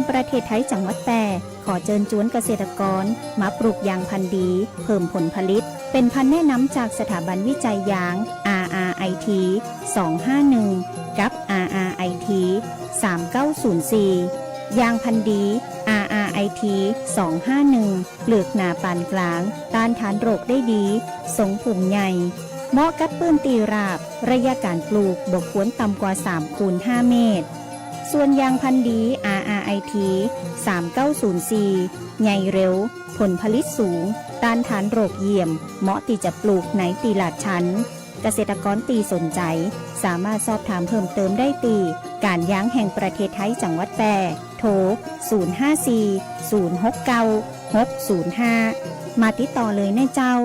ประเทศไทยจังหวัดแพร่ขอเชิญชวนเกษตรกรมาปลูกยางพันธุ์ดีเพิ่มผลผลิตเป็นพันธุ์แนะนำจากสถาบันวิจัยยาง RRIT 251 กับ RRIT 3904 ยางพันธุ์ดี RRIT 251 เปลือกหนาปานกลางต้านทานโรคได้ดีทรงผุ่มใหญ่เหมาะกับปื้นตีราบระยะการปลูกบ่ควรต่ำกว่า3คูณ5เมตรส่วนยางพันธุ์ดี RRIT 3904 ใหญ่เร็วผลผลิตสูงต้านทานโรคเยี่ยมเหมาะที่จะปลูกในตีลาดชั้นเกษตรกรตีสนใจสามารถสอบถามเพิ่มเติมได้ตีการยางแห่งประเทศไทยจังหวัดแพร่โทร 054-069-605 มาติดต่อเลยนะเจ้า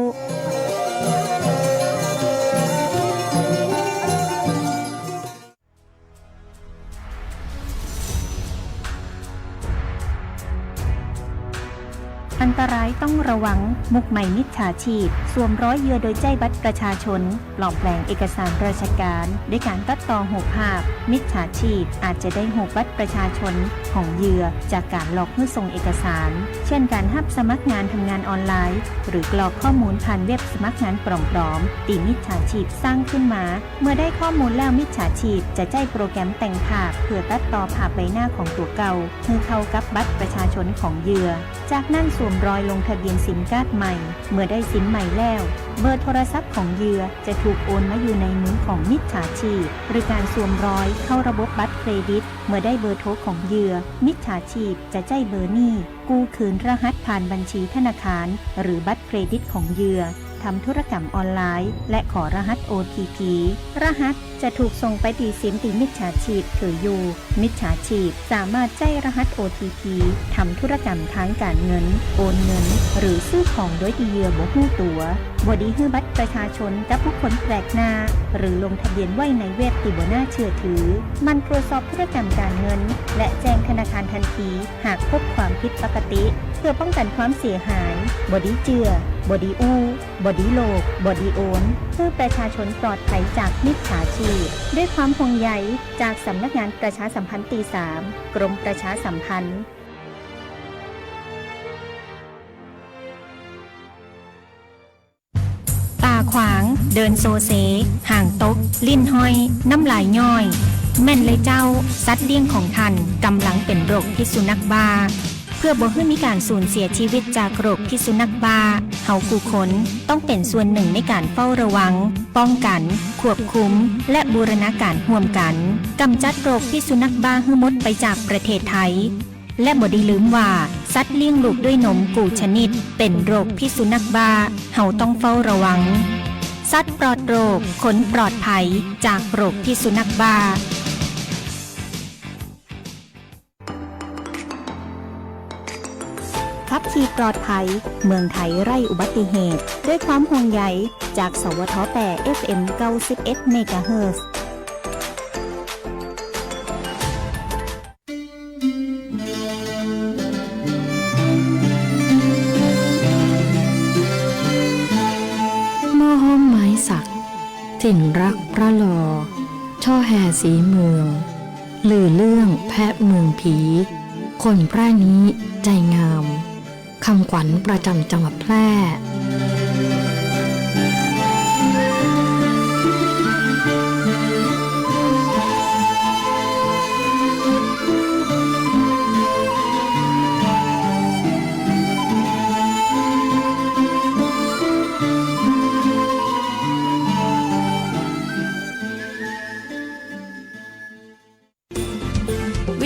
อันตรายต้องระวังมุกใหม่มิจฉาชีพสวมร้อยเหยื่อโดยใจบัตรประชาชนปลอมแปลงเอกสารราชการด้วยการตัดต่อหูภาพมิจฉาชีพอาจจะได้หูบัตรประชาชนของเหยื่อจากการหลอกเพื่อส่งเอกสารเช่นการรับสมัครงานทำงานออนไลน์หรือกรอกข้อมูลผ่านเว็บสมัครงานปลอมๆที่มิจฉาชีพสร้างขึ้นมาเมื่อได้ข้อมูลแล้วมิจฉาชีพจะใช้โปรแกรมแต่งภาพเพื่อตัดต่อภาพใบหน้าของตัวเก่าเพื่อเข้ากับบัตรประชาชนของเหยื่อจากนั้นสวมรอยลงทะเบียนซิมการ์ดใหม่เมื่อได้ซิมใหม่แล้วเบอร์โทรศัพท์ของเหยื่อจะถูกโอนมาอยู่ในมือของมิจฉาชีพหรือการสวมรอยเข้าระบบบัตรเครดิตเมื่อได้เบอร์โทรของเหยื่อมิจฉาชีพจะใช้เบอร์นี้กู้คืนรหัสผ่านบัญชีธนาคารหรือบัตรเครดิตของเหยื่อทำธุรกรรมออนไลน์และขอรหัส OTP รหัสจะถูกส่งไปที่ซิมที่มิจฉาชีพถืออยู่มิจฉาชีพสามารถใช้รหัส OTP ทำธุรกรรมทางการเงินโอนเงินหรือซื้อของโดยที่เหยื่อบ่รู้ตัวบ่ดีให้บัตรประชาชนกับผู้คนแปลกหน้าหรือลงทะเบียนไว้ในเว็บที่บ่น่าเชื่อถือมันตรวจสอบธุรกรรมการเงินและแจ้งธนาคารทันทีหากพบความผิดปกติเพื่อป้องกันความเสียหายบ่ดีเจือบอดีอู้บอดีโลกบอดีโอนเพื่อประชาชนปลอดภัยจากมิจฉาชีพด้วยความห่วงใยจากสำนักงานประชาสัมพันธ์ที่ 3 กรมประชาสัมพันธ์ตาขวางเดินโซเซห่างตกลิ้นห้อยน้ำลายย่อยแม่นเลยเจ้าสัตว์เลี้ยงของท่านกำลังเป็นโรคพิษสุนัขบ้าเพื่อบ่ให้มีการสูญเสียชีวิตจากโรคพิษสุนัขบ้าเฮาผู้คนต้องเป็นส่วนหนึ่งในการเฝ้าระวังป้องกันควบคุมและบูรณาการร่วมกันกำจัดโรคพิษสุนัขบ้าให้หมดไปจากประเทศไทยและบ่ได้ลืมว่าสัตว์เลี้ยงลูกด้วยนมกูชนิดเป็นโรคพิษสุนัขบ้าเฮาต้องเฝ้าระวังสัตว์ปลอดโรคขนปลอดภัยจากโรคพิษสุนัขบ้าขับขี่ปลอดภัยเมืองไทยไร้อุบัติเหตุด้วยความห่วงใยจากสวทแป FM 91 เมกะเฮิรตซ์หม้อห้อมไม้สักถิ่นรักพระลอช่อแห่สีเมืองลือเรื่องแพะเมืองผีคนแพร่นี้ใจงามคำขวัญประจำจังหวัดแพร่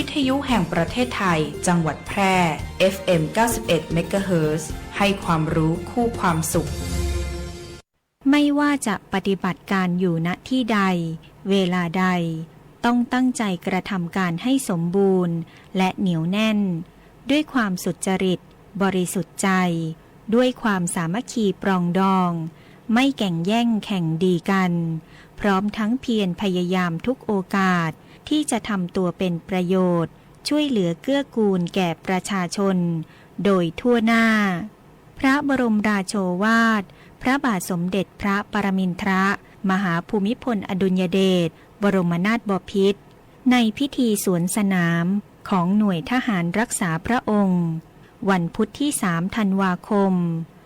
วิทยุแห่งประเทศไทยจังหวัดแพร่ FM 91 เมกะเฮิรตซ์ ให้ความรู้คู่ความสุขไม่ว่าจะปฏิบัติการอยู่ณที่ใดเวลาใดต้องตั้งใจกระทำการให้สมบูรณ์และเหนียวแน่นด้วยความสุจริตบริสุทธิ์ใจด้วยความสามัคคีปรองดองไม่แข่งแย่งแข่งดีกันพร้อมทั้งเพียรพยายามทุกโอกาสที่จะทำตัวเป็นประโยชน์ช่วยเหลือเกื้อกูลแก่ประชาชนโดยทั่วหน้าพระบรมราโชวาทพระบาทสมเด็จพระปรมินทรมหาภูมิพลอดุลยเดชบรมนาถบพิตรในพิธีสวนสนาม ของหน่วยทหารรักษาพระองค์ วันพุธที่ 3 ธันวาคม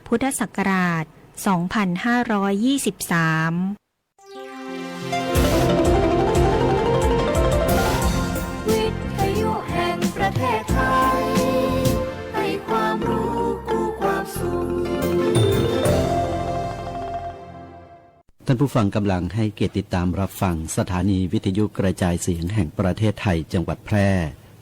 พุทธศักราช 2523วิทยุแห่งประเทศไทยให้ความรู้คู่ความสุขท่านผู้ฟังกำลังให้เกียรติติดตามรับฟังสถานีวิทยุกระจายเสียงแห่งประเทศไทยจังหวัดแพร่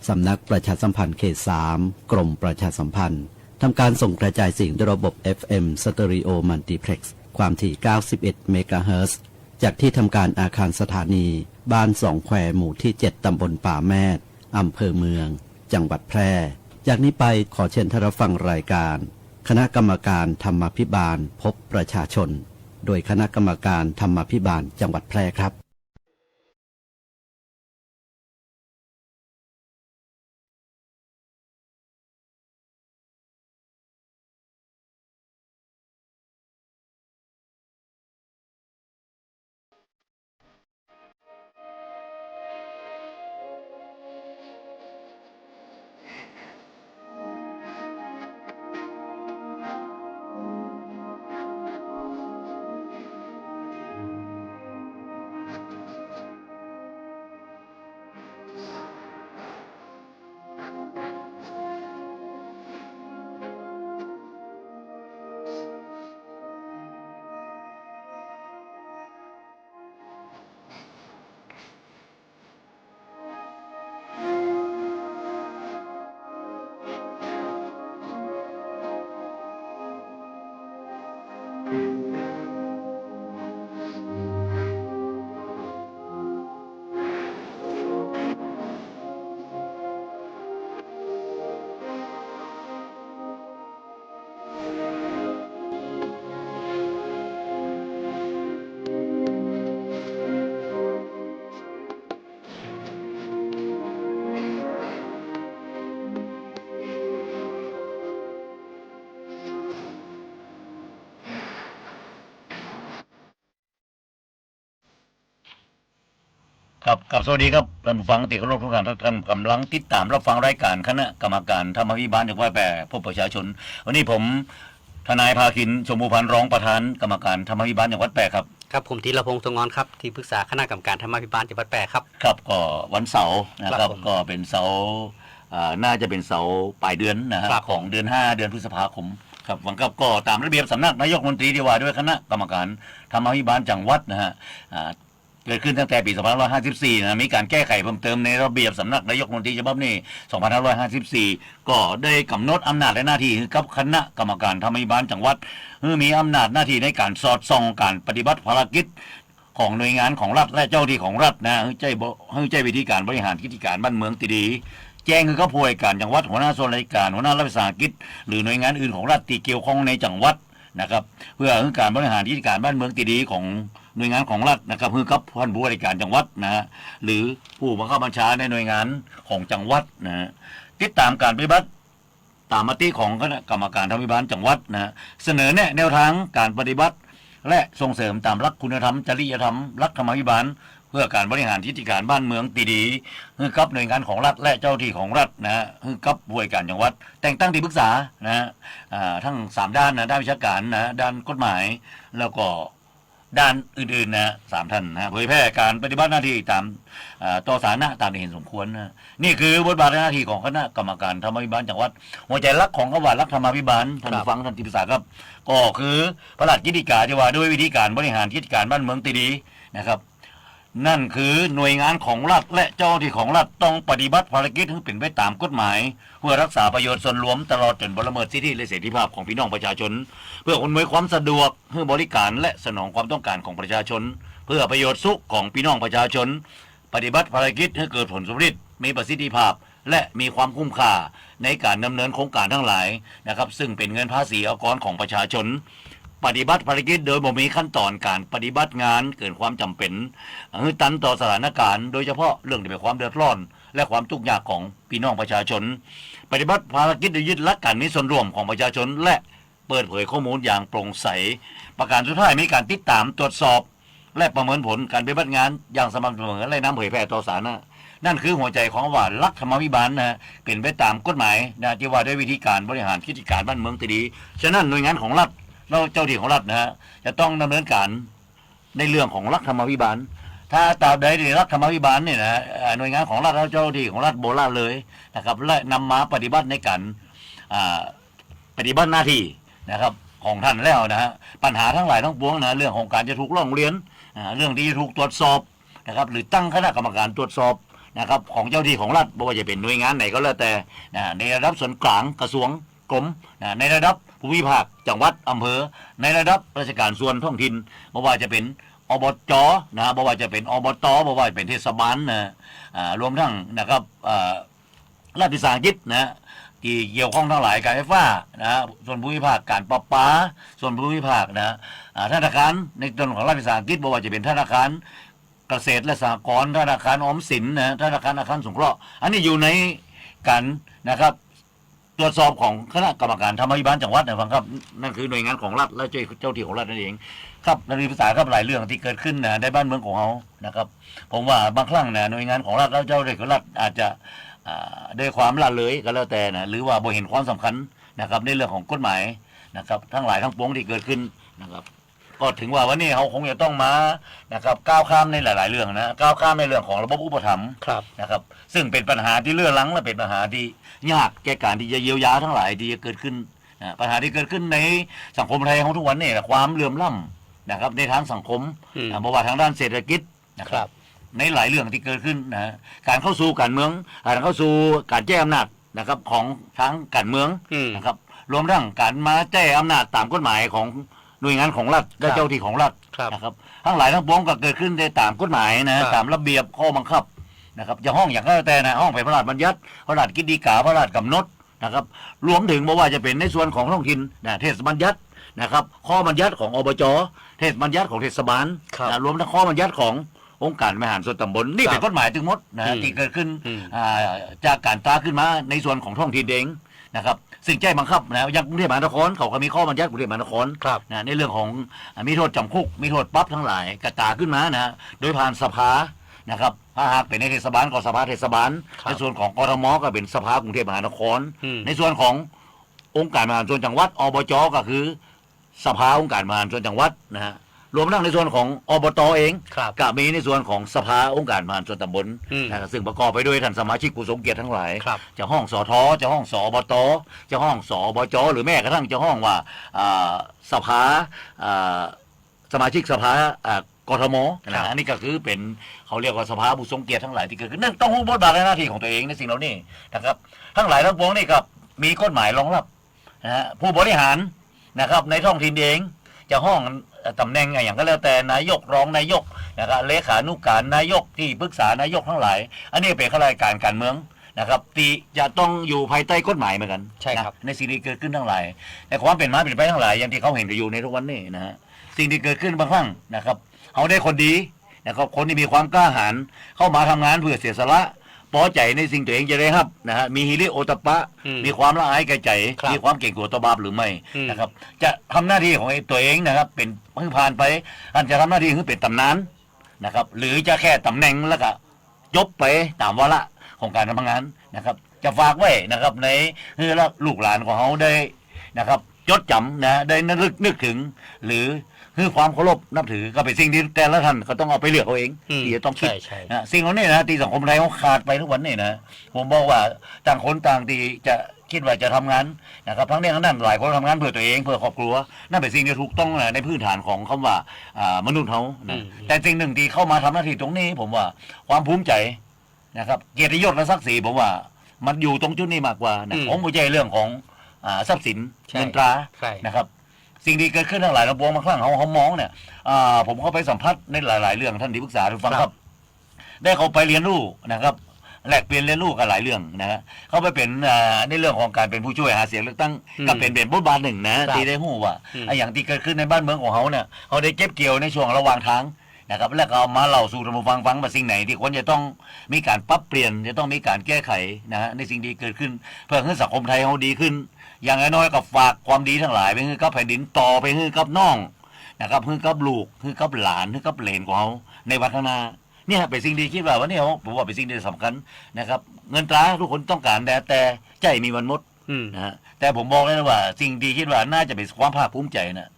สำนักประชาสัมพันธ์เขต 3 กรมประชาสัมพันธ์ทำการส่งกระจายเสียงด้วยระบบ FM Stereo Multiplex ความถี่ 91 เมกะเฮิรตซ์จากที่ทำการอาคารสถานีบ้านสองแควหมู่ที่ 7 ตำบลป่าแมดอำเภอเมืองจังหวัดแพร่จากนี้ไปขอเชิญท่านรับฟังรายการคณะกรรมการธรรมาภิบาลพบประชาชนโดยคณะกรรมการธรรมาภิบาลจังหวัดแพร่ครับครับสวัสดีครับท่านผู้ฟังที่เคารพทุกท่านกำลังติดตามรับฟังรายการคณะกรรมการธรรมาภิบาลจังหวัดแพร่พบประชาชนวันนี้ผมทนายภาคินชมพูพันธ์รองประธานกรรมการธรรมาภิบาลจังหวัดแพร่ครับครับผมธีรพงษ์ทรงงอนครับที่ปรึกษาคณะกรรมการธรรมาภิบาลจังหวัดแพร่ครับครับก็วันเสาร์นะครับ ผม ก็เป็นเสาร์น่าจะเป็นเสาร์ปลายเดือนนะฮะ ครับ ของเดือน 5 เดือนพฤษภาคมครับวันครับก็ตามระเบียบสำนักนายกรัฐมนตรีที่ว่าด้วยคณะกรรมการธรรมาภิบาลจังหวัดนะฮะเกิดขึ้นตั้งแต่ปี2554นะมีการแก้ไขเพิ่มเติมในระเบียบสำนักนายกรัฐมนตรีฉบับนี้2554ก็ได้กำหนดอำนาจและหน้าที่กับคณะกรรมการธรรมาภิบาลจังหวัดมีอำนาจหน้าที่ในการสอดส่องการปฏิบัติภารกิจของหน่วยงานของรัฐและเจ้าที่ของรัฐนะให้ใจวิธีการบริหารกิจการบ้านเมืองตีดีแจ้งคือเขาผู้ว่าการจังหวัดหัวหน้าส่วนราชการหัวหน้ารัฐวิสาหกิจหรือหน่วยงานอื่นของรัฐที่เกี่ยวข้องในจังหวัดนะครับเพื่อการบริหารกิจการบ้านเมืองตีดีของหน่วยงานของรัฐนะครับคือกับท่านผู้ว่าการจังหวัดนะฮะหรือผู้บังคับบัญชาในหน่วยงานของจังหวัดนะฮะติดตามการปฏิบัติตามมติของคณะกรรมการธรรมาภิบาลจังหวัดนะฮะเสนอแนวทางการปฏิบัติและส่งเสริมตามหลักคุณธรรมจริยธรรมหลักธรรมาภิบาลเพื่อการบริหารกิจการบ้านเมืองตีดีคือกับหน่วยงานของรัฐและเจ้าที่ของรัฐนะฮะคือกับผู้ว่าการจังหวัดแต่งตั้งที่ปรึกษานะฮะทั้ง3ด้านนะด้านวิชาการนะด้านกฎหมายแล้วก็ด้านอื่นๆนะ3ท่านนะเผยแพร่การปฏิบัติหน้าที่ตามต่อสาธารณะตามที่เห็นสมควรนะนี่คือบทบาทและหน้าที่ของคณะกรรมการธรรมาภิบาลจังหวัดหัวใจหลักของกว่าหลักธรรมาภิบาลท่านผู้ฟังท่านที่ปรึกษาครับก็คือพระราชกิจกาที่ว่าด้วยวิธีการบริหารกิจการบ้านเมืองตีดีนะครับนั่นคือหน่วยงานของรัฐและเจ้าที่ของรัฐต้องปฏิบัติภารกิจให้เป็นไปตามกฎหมายเพื่อรักษาประโยชน์ส่วนรวมตลอดจนบ่ละเมิดสิทธิและเสรีภาพของพี่น้องประชาชนเพื่ออำนวยความสะดวกให้บริการและสนองความต้องการของประชาชนเพื่อประโยชน์สุขของพี่น้องประชาชนปฏิบัติภารกิจให้เกิดผลสำเร็จมีประสิทธิภาพและมีความคุ้มค่าในการดำเนินโครงการทั้งหลายนะครับซึ่งเป็นเงินภาษีอากรของประชาชนปฏิบัติภารกิจโดยบ่มีขั้นตอนการปฏิบัติงานเกินความจำเป็นตันต่อสถานการณ์โดยเฉพาะเรื่องที่เป็นความเดือดร้อนและความทุกข์ยากของพี่น้องประชาชนปฏิบัติภารกิจโดยยึดหลักการมีส่วนร่วมของประชาชนและเปิดเผยข้อมูลอย่างโปร่งใสประการสุดท้ายมีการติดตามตรวจสอบและประเมินผลการปฏิบัติงานอย่างสม่ำเสมอและนำเผยแพร่ต่อสาธารณะ นั่นคือหัวใจของว่ารัฐธรรมวิบาลนะเป็นไปตามกฎหมายนะที่ว่าด้วยวิธีการบริหารกิจการบ้านเมืองที่ดีฉะนั้นหน่วยงานของรัฐเราเจ้าที่ของรัฐนะฮะจะต้องดำเนินการในเรื่องของรัฐธรรมวิบาลถ้าตราบใดที่รัฐธรรมวิบาลเนี่ยนะหน่วยงานของรัฐและเจ้าที่ของรัฐโบราณเลยนะครับและนำมาปฏิบัติในการปฏิบัติหน้าที่นะครับของท่านแล้วนะฮะปัญหาทั้งหลายทั้งปวงนะเรื่องของการจะถูกร้องเรียนเรื่องที่จะถูกตรวจสอบนะครับหรือตั้งคณะกรรมการตรวจสอบนะครับของเจ้าที่ของรัฐไม่ว่าจะเป็นหน่วยงานไหนก็แล้วแต่ในระดับส่วนกลางกระทรวงกรมในระดับภูมิภาคจังหวัดอำเภอในระดับราชการส่วนท้องถิ่นไม่ว่าจะเป็นอบจนะไม่ว่าจะเป็นอบตไม่ว่าจะเป็นเทศบาลนะรวมทั้งนะครับรัฐวิสาหกิจนะที่เกี่ยวข้องทั้งหลายการไฟฟ้านะส่วนภูมิภาคการประปาส่วนภูมิภาคนะธนาคารในส่วนของรัฐวิสาหกิจไม่ว่าจะเป็นธนาคารเกษตรและสหกรณ์ธนาคารออมสินนะธนาคารอาคารสงเคราะห์อันนี้อยู่ในการนะครับตรวจสอบของคณะกรรมการธรรมวิบาลจังหวัดนะครับครับนั่นคือหน่วยงานของรัฐและเจ้าที่ของรัฐนั่นเองครับในภาษาครับหลายเรื่องที่เกิดขึ้นนะในบ้านเมืองของเขานะครับผมว่าบางครั้งนะหน่วยงานของรัฐและเจ้าหน้าที่ของรัฐอาจจะด้วยความละเลยก็แล้วแต่นะหรือว่าบ่เห็นความสำคัญนะครับในเรื่องของกฎหมายนะครับทั้งหลายทั้งปวงที่เกิดขึ้นนะครับก็ถึงว่าวันนี้เขาคงจะต้องมานะครับก้าวข้ามในหลายๆเรื่องนะก้าวข้ามในเรื่องของระบบอุปถัมภ์นะครับซึ่งเป็นปัญหาที่เลื่อนลังและเป็นปัญหาที่ยากแก้การที่จะเยียวยาทั้งหลายที่จะเกิดขึ้นปัญหาที่เกิดขึ้นในสังคมไทยของทุกวันนี่ความเหลื่อมล้ำนะครับในทางสังคมเพราะว่าทางด้านเศรษฐกิจนะครับในหลายเรื่องที่เกิดขึ้นนะการเข้าสู่การเมืองการเข้าสู่การแจ้งอำนาจนะครับของทางการเมืองนะครับรวมทั้งการมาแจ้งอำนาจตามกฎหมายของหน่วยงานของรัฐและเจ้าที่ของรัฐนะครับทั้งหลายทั้งปวงก็เกิดขึ้นได้ตามกฎหมายนะตามระเบียบข้อบังคับนะครับจะห้องอย่างก็แต่นะห้องพระราชบัญญัติพระราชกิจฎีกาพระราชกำหนดนะครับรวมถึงไม่ว่าจะเป็นในส่วนของท้องถิ่นนะเทศบัญญัตินะครับข้อบัญญัติของอบจเทศบัญญัติของเทศบาลรวมทั้งข้อบัญญัติขององค์การบริหารส่วนตำบลนี่เป็นกฎหมายทั้งหมดนะที่เกิดขึ้นจากการตราขึ้นมาในส่วนของท้องถิ่นเองนะครับสิ่งใจบังคับนะอย่างกรุงเทพมหานครเขาก็มีข้อบัญญัติกรุงเทพมหานครนะในเรื่องของมีโทษจำคุกมีโทษปรับทั้งหลายกระตาขึ้นมานะโดยผ่านสภานะครับถ้าหากเป็นในเทศบาลก็สภาเทศบาลในส่วนของกทมก็เป็นสภากรุงเทพมหานครในส่วนขององค์การบริหารส่วนจังหวัดอบจก็คือสภาองค์การบริหารส่วนจังหวัดนะฮะรวมทั้งในส่วนของอบตเองก็มีในส่วนของสภาองค์การบริหารส่วนตำบลนะซึ่งประกอบไปด้วยท่านสมาชิกผู้ทรงเกียรติทั้งหลายจะห้องสทจะห้องสอบตจะห้องสอบจหรือแม้กระทั่งจะห้องว่าสภาสมาชิกสภากทมนะอันนี้ก็คือเป็นเขาเรียกว่าสภาผู้ทรงเกียรติทั้งหลายที่เกิดขึ้นนั่นต้องรู้บทบาทและหน้าที่ของตัวเองในสิ่งเหล่านี้นะครับทั้งหลายทั้งปวงนี่ครับมีกฎหมายรองรับนะฮะผู้บริหารนะครับในท้องถิ่นเองจะห้องตำแหน่งอย่างก็แล้วแต่นายกรองนายกนะครับเลขานุการนายกที่ปรึกษานายกทั้งหลายอันนี้เป็นข้าราชการการเมืองนะครับที่จะต้องอยู่ภายใต้กฎหมายเหมือนกันใช่ครับในสิ่งที่เกิดขึ้นทั้งหลายแต่ความเป็นมาเป็นไปทั้งหลายอย่างที่เขาเห็นอยู่ในทุกวันนี้นะฮะสิ่งที่เกิดขึ้นบางครั้งนะครับเขาได้คนดีนะครับคนที่มีความกล้าหาญเข้ามาทำงานเพื่อเสียสละพอใจในสิ่งตัวเองจะได้ครับนะฮะมีฮิริโอตปะมีความละอายแก่ใจมีความเก่งกลัวต่อบาปหรือไม่นะครับจะทำหน้าที่ของตัวเองนะครับเป็นเพิ่งผ่านไปอันจะทำหน้าที่คือเป็นตำนานนะครับหรือจะแค่ตำแหน่งแล้วก็ยบไปตามวาระของการทำงานนะครับจะฝากไว้นะครับในลูกหลานของเขาได้นะครับจดจำนะได้นึกถึงหรือคือความเคารพนับถือก็เป็นสิ่งที่แต่ละท่านก็ต้องเอาไปเลือกเอาเองที่จะต้องคิดนะสิ่งเหล่านี้นะที่สังคมไทยเขาขาดไปทุกวันนี่นะผมบอกว่าต่างคนต่างที่จะคิดว่าจะทำงานนะครับทั้งนี้ทั้งนั้นหลายคนทำงานเพื่อตัวเองเพื่อครอบครัวนั่นเป็นสิ่งที่ถูกต้องนะในพื้นฐานของคำว่ามนุษย์เขานะแต่สิ่งหนึ่งที่เข้ามาทำหน้าที่ตรงนี้ผมว่าความภูมิใจนะครับเกียรติยศและศักดิ์ศรีผมว่ามันอยู่ตรงจุดนี้มากกว่านะผมไม่ใช่เรื่องของทรัพย์สินเงินตรานะครับสิ่งที่เกิดขึ้นทั้งหลายระบบมาครั้งเขามองเนี่ยผมเข้าไปสัมผัสในหลายๆเรื่องท่านที่ปรึกษาทุกฟังครับได้เขาไปเรียนรู้นะครับแลกเปลี่ยนเรียนรู้กันหลายเรื่องนะฮะเขาไปเป็นในเรื่องของการเป็นผู้ช่วยหาเสียงเลือกตั้งก็เป็นบทบาทหนึ่งนะที่ได้หู้ว่าอย่างที่เกิดขึ้นในบ้านเมืองของเขาเนี่ยเขาได้เก็บเกี่ยวในช่วงระหว่างทางนะครับแล้วก็เอามาเล่าสู่ท่านผู้ฟังว่าสิ่งไหนที่ควรจะต้องมีการปรับเปลี่ยนจะต้องมีการแก้ไขนะฮะในสิ่งที่เกิดขึ้นเพื่อให้สังคมไทยเขาดีขึ้นอย่างน้อยๆกับฝากความดีทั้งหลายไปให้กับแผ่นดินต่อไปให้กับน้องนะครับให้กับลูกให้กับหลานให้กับเหลนของเขาในวันข้างหน้า เนี่ยเป็นสิ่งที่คิดว่าวันนี้ผมว่าเป็นสิ่งที่สำคัญนะครับเงินตราทุกคนต้องการแต่ใจมีวันหมด นะฮะแต่ผมบอกเลยนะว่าสิ่งที่คิดว่าน่าจะเป็นความภาคภูมิใจนะ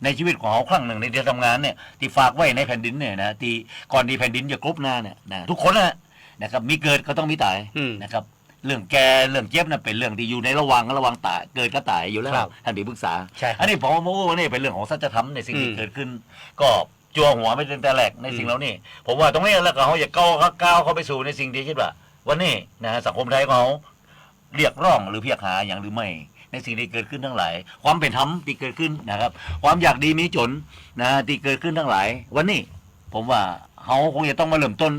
ในชีวิตของเขาครั้งหนึ่งในที่ทำงานเนี่ยที่ฝากไว้ในแผ่นดินเนี่ยนะที่ก่อนที่แผ่นดินจะกรบหน้าเนี่ยนะทุกคนนะครับมีเกิดก็ต้องมีตายนะครับเรื่องแกเรื่องเจ็บน่ะเป็นเรื่องที่อยู่ในระหว่างตายเกิดก็ตายอยู่แล้วท่านที่ปรึกษาอันนี้ผมว่านี่เป็นเรื่องของสัจธรรมในสิ่งที่เกิดขึ้นก็จัวหัวไม่เป็นแต่แรกในสิ่งเหล่านี้ผมว่าตรงนี้แล้วก็เขาจะก้าวเข้าไปสู่ในสิ่งที่คิดว่าวันนี้นะสังคมไทยของเขาเรียกร้องหรือเพียกหาอย่างหรือไม่ในสิ่งที่เกิดขึ้นทั้งหลายความเป็นธรรมที่เกิดขึ้นนะครับความอยากดีมีจนนะที่เกิดขึ้นทั้งหลายวันนี้ผมว่าเขาคงจะต้องมาเริ่มต้น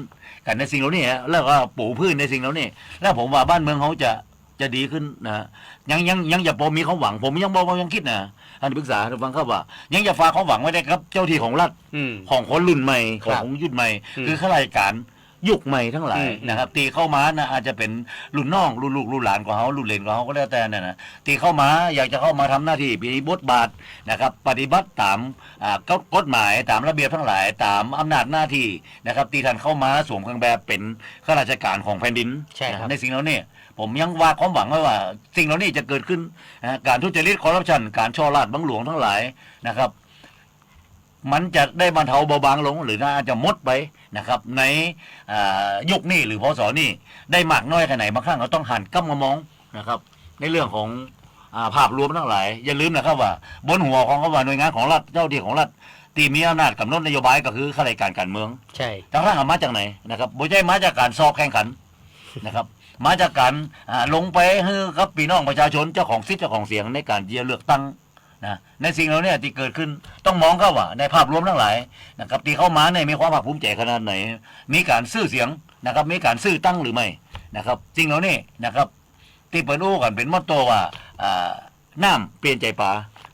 กันในสิ่งเหล่านี้แล้วก็ปลูกพืชในสิ่งเหล่านี้แล้วผมว่าบ้านเมืองเขาจะดีขึ้นนะยังอย่าพอมีความหวังผมยังคิดนะท่านปรึกษาท่านฟังครับว่ายังจะฝากความหวังไว้ได้ครับเจ้าที่ของรัฐของคนรุ่นใหม่ของยุคใหม่คือข้าราชการยุคใหม่ทั้งหลายนะครับตีเข้ามานะอาจจะเป็นรุ่นน้องรุ่นลูกรุ่นหลานของเขารุ่นเลนของเขาก็แล้วแต่นะตีเข้ามาอยากจะเข้ามาทำหน้าที่มีบทบาทนะครับปฏิบัติตามกฎหมายตามระเบียบทั้งหลายตามอำนาจหน้าที่นะครับตีท่านเข้ามาสวมเครื่องแบบเป็นข้าราชการของแผ่นดินในสิ่งเหล่านี้ผมยังวางความหวังไว้ว่าสิ่งเหล่านี้จะเกิดขึ้นการทุจริตคอร์รัปชันการช่อราชบังหลวงทั้งหลายนะครับมันจะได้บรรเทาเบาบางลงหรือน่าจะหมดไปนะครับในยุคนี้หรือพศนี้ได้มากน้อยแค่ไหนบางครั้งเราต้องหันกลับมามองนะครับในเรื่องของภาพรวมทั้งหลายอย่าลืมนะครับว่าบนหัวของเขาว่าหน่วยงานของรัฐเจ้าที่ของรัฐที่มีอำนาจกำหนดนโยบายก็คือข้าราชการการเมืองใช่ทั้งร่างมาจากไหนนะครับไม่ใช่มาจากการสอบแข่งขันนะครับมาจากการลงไปให้กับพี่น้องประชาชนเจ้าของสิทธิ์เจ้าของเสียงในการที่จะเลือกตั้งนะในสิ่งเหล่านี้ที่เกิดขึ้นต้องมองเข้าว่าในภาพรวมทั้งหลายนะครับที่เข้ามาเนี่ยมีความภาคภูมิใจขนาดไหนมีการซื้อเสียงนะครับมีการซื้อตั้งหรือไม่นะครับสิ่งเหล่านี้นะครับที่เปิดอู้กันเป็นมอตโต้ว่าน้ำเปลี่ยนใจป่า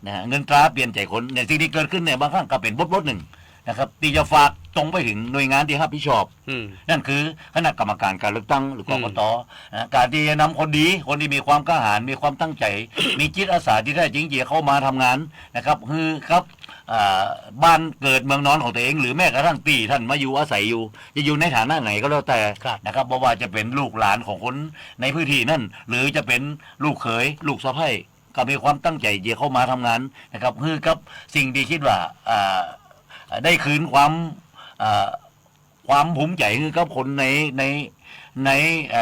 นะเงินตราเปลี่ยนใจคนเนี่ยสิ่งที่เกิดขึ้นเนี่ยบางครั้งก็เป็นบทหนึ่งนะครับที่จะฝากตรงไปถึงหน่วยงานที่รับผิดชอบนั่นคือคณะกรรมการการเลือกตั้งหรือกกต.การที่จะนำคนดีคนที่มีความกล้าหาญมีความตั้งใจมีจิตอาสาที่ได้จริงๆเข้ามาทำงานนะครับคือครับบ้านเกิดเมืองนอนของตัวเองหรือแม้กระทั่งตีท่านมาอยู่อาศัยอยู่จะอยู่ในฐานะไหนก็แล้วแต่นะครับเพราะว่าจะเป็นลูกหลานของคนในพื้นที่นั่นหรือจะเป็นลูกเขยลูกสะใภ้ก็มีความตั้งใจจะเข้ามาทำงานนะครับคือครับสิ่งที่คิดว่าได้คืนความภูมิใจคือกับคนใน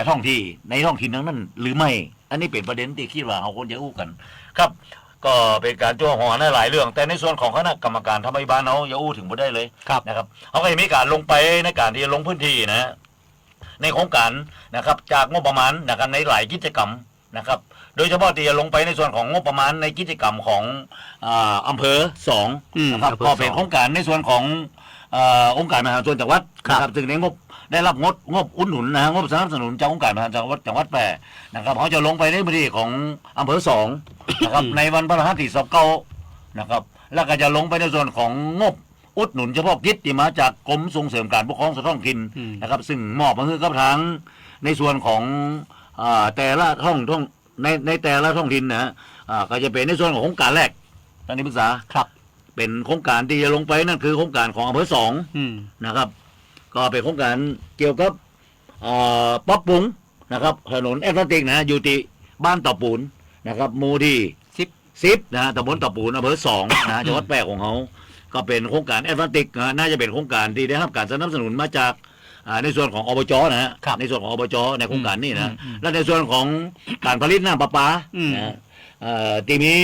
ท้องที่ในท้องถิ่นนั้นหรือไม่อันนี้เป็นประเด็นที่คิดว่าเขาควรจะอู้กันครับก็เป็นการจ้วงหัวในหลายเรื่องแต่ในส่วนของคณะกรรมการธรรมบาลเขาอย่าอู้ถึงบ่ได้เลยนะครับเขาก็จะมีการลงไปในการที่จะลงพื้นที่นะในโครงการนะครับจากงบประมาณนะครับในหลายกิจกรรมนะครับโดยเฉพาะที่จะลงไปในส่วนของงบประมาณในกิจกรรมของอำเภอ2นะครับก็เป็นโครงการในส่วนขององค์การมหาส่วนจังหวัดนะครับซึ่งในงบได้รับงบอุดหนุนนะงบสนับสนุนจากองค์การมหาจังหวัดแปรนะครับเขาจะลงไปในพื้นที่ของอำเภอ2นะครับในวันพฤหัสที่29นะครับแล้วก็จะลงไปในส่วนของงบอุดหนุนเฉพาะกิจที่มาจากกรมส่งเสริมการปกครองส่วนท้องถิ่นนะครับซึ่งมอบมาให้กับทางในส่วนของแต่ละท้องในแต่ละท้องถิ่นนะก็จะเป็นในส่วนของโครงการแรกท่านที่ปรึกษาครับเป็นโครงการที่จะลงไปนั่นคือโครงการของอำเภอ2นะครับก็เป็นโครงการเกี่ยวกับปรับปรุงนะครับถนนแอสฟัลติกนะอยู่ที่บ้านต่อปูนนะครับหมู่ที่10นะตำบลต่อปูนอำเภอ2นะจังหวัดแปรของเขาก็เป็นโครงการแอสฟัลติกน่าจะเป็นโครงการที่ได้รับการสนับสนุนมาจากในส่วนของอบจนะฮะในส่วนของอบจในโครงการนี้นะและในส่วนของการผลิตน้ำประปานะที่มี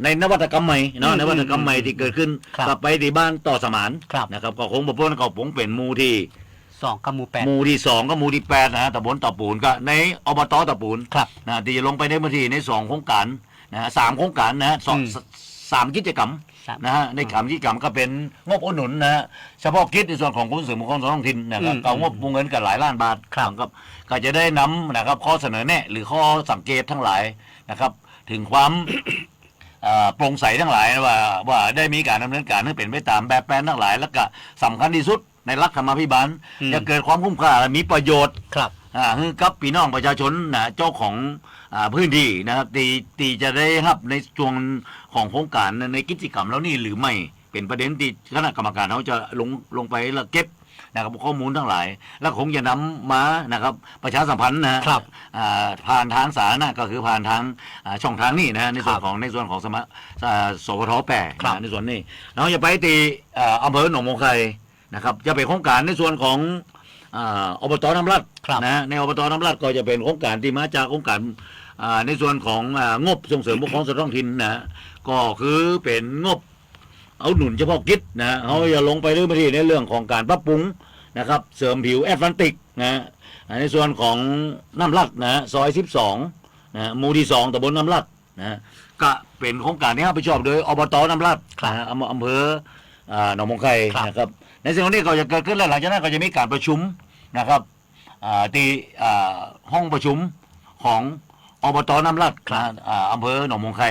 ในนวัตกรรมใหม่เนาะนวัตกรรมใหม่ที่เกิดขึ้นกลับไปที่บ้านต่อสมานนะครับก็คงบอกว่าเขาคงเป็นหมู่ที่2กับหมู่8หมู่ที่2กับหมู่ที่8นะฮะตำบลต่อปูนก็ในอบตต่อปูนนะที่จะลงไปในพื้นที่ใน2โครงการนะ3โครงการนะ3กิจกรรมนะฮะในกิจกรรมก็เป็นงบอุดหนุนนะฮะเฉพาะกิจในส่วนของกรมส่งเสริมการท้องถิ่นนะครับก็งบวงเงินกันหลายล้านบาทครับก็จะได้นำนะครับข้อเสนอแนะหรือข้อสังเกตทั้งหลายนะครับถึงความโปร่งใสทั้งหลายว่าได้มีการดำเนินการให้เป็นไปตามแบบแผนทั้งหลายแล้วก็สำคัญที่สุดในรัฐธรรมาภิบาลจะเกิดความคุ้มค่าและมีประโยชน์ครับคือกับพี่น้องประชาชนนะเจ้าของพื้นที่นะครับตีจะได้รับในช่วงของโครงการในกิจกรรมแล้วนี่หรือไม่เ เป็นประเด็นที่คณะกรรมการเขาจะลงไปแล้วเก็บนะครับข้อมูลทั้งหลาย แล้วคงจะนำมานะครับประชาสัมพันธ์นะครับ ผ่านทางสาธารณะก็คือผ่านทางช่องทางนี้นะในส่วนของสพทแปรในส่วนนี้เราจะไปตีอำเภอหนองมงไคนะครับจะเป็นโครงการในส่วนของอบตน้ำรัดนะในอบตน้ำรัดก็จะเป็นโครงการที่มาจากโครงการในส่วนของงบส่งเสริมปกครองส่วนท้องถิ่นนะก็คือเป็นงบเอาหนุนเฉพาะกิจนะเขาจะลงไปเรื่องที่ในเรื่องของการปรับปรุงนะครับเสริมผิวแอตแลนติกนะในส่วนของน้ำรัดนะซอย12นะหมู่ที่2ตำบลน้ำรัดนะก็เป็นโครงการที่รับผิดชอบโดยอบตน้ำรัดอำเภอหนองมงไคนะครับในสิ่งนี้ก็จะเกิดขึ้นแล้วหลังจากนั้นก็จะมีการประชุมนะครับที่ห้องประชุมของอบตน้ำรัดอำเภอหนองมงไค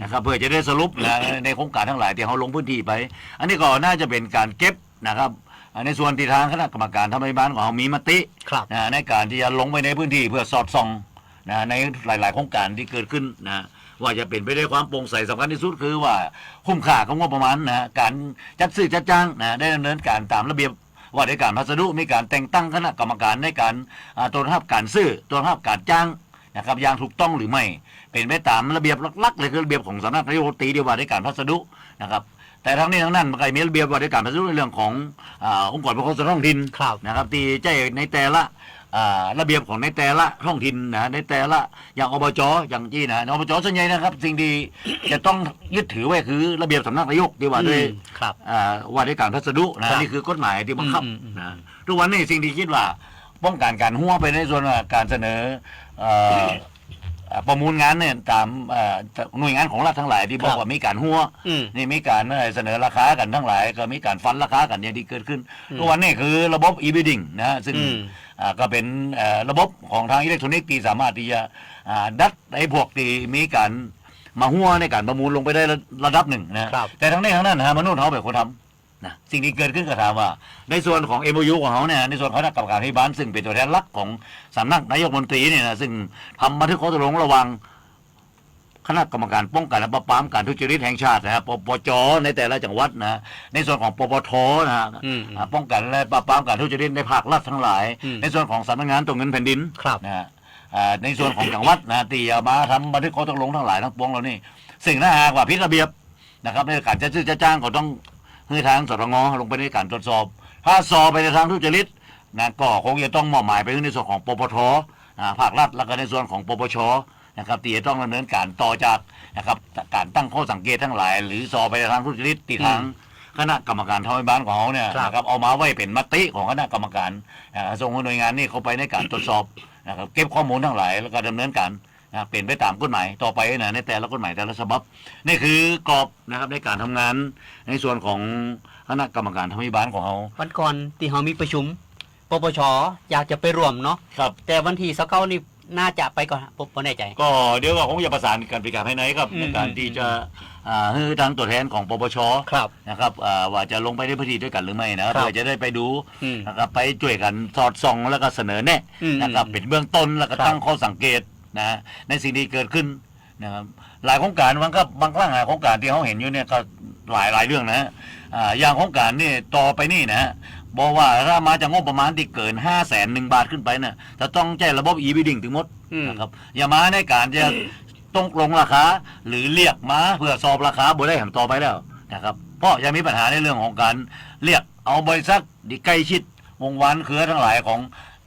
นะครับเพื่อจะได้สรุปนะในโครงการทั้งหลายที่เขาลงพื้นที่ไปอันนี้ก็น่าจะเป็นการเก็บนะครับในส่วนที่ทางคณะกรรมการทำให้บ้านของเรามีมติในการที่จะลงไปในพื้นที่เพื่อสอดส่องในหลายๆโครงการที่เกิดขึ้นนะว่าจะเป็นไปด้วยความโปร่งใสสำคัญที่สุดคือว่าคุ้มค่าของงบประมาณนะการจัดซื้อจัดจ้างนะได้ดำเนินการตามระเบียบว่าในการพัสดุมีการแต่งตั้งคณะกรรมการในการตรวจสอบการซื้อตรวจสอบการจ้างนะครับอย่างถูกต้องหรือไม่เป็นไปตามระเบียบหลักๆเลยคือระเบียบของสำนักนายกรัฐมนตรีที่ว่าในการพัสดุนะครับแต่ทั้งนี้ทั้งนั้นมันก็มีระเบียบว่าในการพัสดุในเรื่องขององค์กรปกครองส่วนท้องถิ่นนะครับที่ใจในแต่ละระเบียบของในแต่ละท้องถิ่นนะในแต่ละอย่างอบจอย่างที่นะอบจส่วนใหญ่นะครับสิ่งที่จะต้องยึดถือไว้คือระเบียบสำนักนายกที่ว่าด้วยว่าด้วยการพัสดุนะนี่คือกฎหมายที่บังคับนะทุกวันนี้สิ่งที่คิดว่าป้องกันการหัวไปในส่วนการเสนอประมูลงานเนี่ยตามหน่วยงานของรัฐทั้งหลายที่บอกว่ามีการหัวนี่มีการเสนอราคากันทั้งหลายก็มีการฟันราคากันอย่างที่เกิดขึ้นทุกวันนี้คือระบบ e-bidding นะซึ่งก็เป็นระบบของทางอิเล็กทรอนิกส์ที่สามารถที่จะดัดไอ้พวกที่มีการมาหัวในการประมูลลงไปได้ระดับหนึ่งนะแต่ทั้งนี้ทั้งนั้นมนุษย์เขาเป็นคนทำนะสิ่งที่เกิดขึ้นก็ถามว่าในส่วนของ MOU ของเขาเนี่ยในส่วนของคณะกรรมการที่บ้านซึ่งเป็นตัวแทนหลักของสำนักนายกรัฐมนตรีเนี่ยนะซึ่งทำบันทึกข้อตกลงระหว่างคณะกรรมการป้องกันและปราบปรามการทุจริตแห่งชาตินะครับปปจในแต่ละจังหวัดนะในส่วนของปปทนะฮะป้องกันและปราบปรามการทุจริตในภาครัฐทั้งหลายในส่วนของสำนักงานตรวจเงินแผ่นดินนะฮะในส่วนของจังหวัดนะที่มาทำบันทึกข้อตกลงทั้งหลายทั้งปวงเหล่านี้สิ่งถ้าหากว่าผิดระเบียบนะครับในการจะซื้อจะจ้างก็ต้องให้ทางสตง.ลงไปในการตรวจสอบถ้าสอบไปในทางทุจริตนะก็คงจะต้องมอบหมายไปในส่วนของปปทภาครัฐแล้วก็ในส่วนของปปชนะครับที่จะต้องดำเนินการต่อจากนะครับการตั้งข้อสังเกตทั้งหลายหรือสอบไปในทางทุจริตที่ทางคณะกรรมการทางบ้านของเขาเนี่ยนะครับเอามาไว้เป็นมติของคณะกรรมการส่งหน่วยงานนี้เข้าไปในการตรวจสอบนะครับเก็บข้อมูลทั้งหลายแล้วก็ดำเนินการเป็นไปตามกฎหมายต่อไปนะในแต่ละกฎหมายแต่ละฉบับนี่คือกรอบนะครับในการทำงานในส่วนของคณะกรรมการทางบ้านของเขาวันก่อนที่เขามีประชุมปปช.อยากจะไปร่วมเนาะครับแต่วันที่29นี่น่าจะไปก่อนผมไม่แน่ใจก็เดี๋ยวก็คงจะประสานกันไปกับภายในครับในการที่จะให้ทางตัวแทนของปปช.นะครับว่าจะลงไปในพื้นที่ด้วยกันหรือไม่นะเพื่อจะได้ไปดูนะครับไปช่วยกันสอดส่องแล้วก็เสนอแนะนะครับเป็นเบื้องต้นแล้วก็ตั้งข้อสังเกตนะในสิ่งที่เกิดขึ้นนะครับหลายโครงการบางครั้งโครงการที่เขาเห็นอยู่เนี่ยก็หลายเรื่องนะอย่างโครงการนี่ต่อไปนี่นะบอกว่าถ้ามาจากงบประมาณที่เกิน500,001 บาทขึ้นไปเนี่ยจะต้องใช้ระบบ e-bidding ถึงหมดนะครับอย่ามาในการจะต้องลงราคาหรือเรียกมาเพื่อสอบราคาบ่ได้แห่งต่อไปแล้วนะครับเพราะยังมีปัญหาในเรื่องของการเรียกเอาบริษัทที่ใกล้ชิดวงวันเครือทั้งหลายของ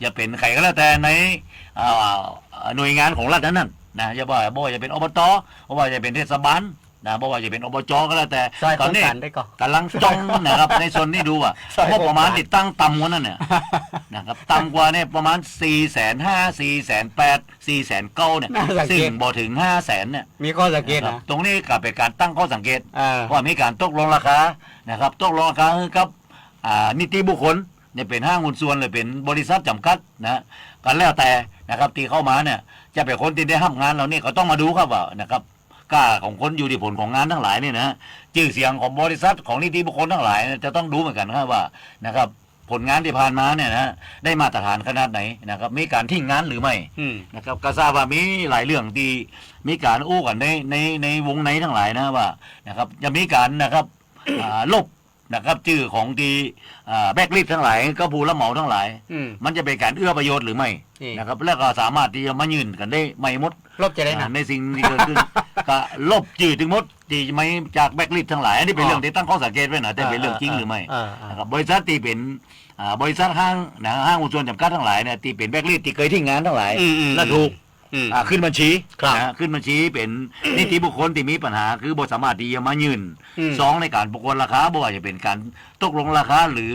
จะเป็นใครก็แล้วแต่ในหน่วยงานของรัฐนั้นนะอย่าบอกจะเป็นอบตว่าจะเป็นเทศบาลนะบอกว่าจะเป็นอบจก็แล้วแต่ตอนนี้กำลังจ้องนะครับในส่วนนี้ดูว่าพวกประมาณติดตั้งต่ำกว่านั้นเนี่ยนะครับต่ำกว่าเนี่ยประมาณ450,000 480,000 490,000เนี่ยซึ่งบ่ถึง500,000เนี่ยมีข้อสังเกตนะตรงนี้ก็เป็นการตั้งข้อสังเกตว่ามีการตกลงราคานะครับตกลงราคากับนิติบุคคลเนี่ยเป็นห้างหุ้นส่วนหรือเป็นบริษัทจำกัดนะกันแล้วแต่นะครับที่เข้ามาเนี่ยจะเป็นคนที่ได้ทำงานเราเนี่ยก็ต้องมาดูครับว่านะครับกล้าของคนอยู่ที่ผลของงานทั้งหลายนี่นะชื่อเสียงของบริษัทของนิติบุคคลทั้งหลายจะต้องดูเหมือนกันครับว่านะครับผลงานที่ผ่านมาเนี่ยนะได้มาตรฐานขนาดไหนนะครับมีการทิ้งงานหรือไม่นะครับก็ทราบว่ามีหลายเรื่องที่มีการอู้กันในวงในทั้งหลายนะว่านะครับจะมีการนะครับ ลบนะครับชื่อของที่แบกลิสทั้งหลายก็ผู้รับเหมาทั้งหลาย มันจะเป็นการเอื้อประโยชน์หรือไม่ นี่ นะครับแล้วก็สามารถที่จะมายืนกันได้ไม่หมด ลบจะได้นะ ในสิ่งที่เกิดขึ้น ก็ลบจืดถึงหมดที่ไม่จากแบกลิสทั้งหลายอันนี้เป็นเรื่องที่ตั้งข้อสังเกตไว้นะแต่เป็นเรื่องจริงหรือไม่นะครับบริษัทที่เป็นบริษัทห้างห้างหุ้นส่วนจำกัดทั้งหลายเนี่ยที่เป็นแบกลิสที่เคยทิ้งงานทั้งหลายและถูกขึ้นบัญชี ครับ ขึ้นบัญชีเป็นนิติบุคคลที่มีปัญหาคือบ่สามารถที่จะมายืนสองในการประกวดราคาบ่ว่าจะเป็นการตกลงราคาหรือ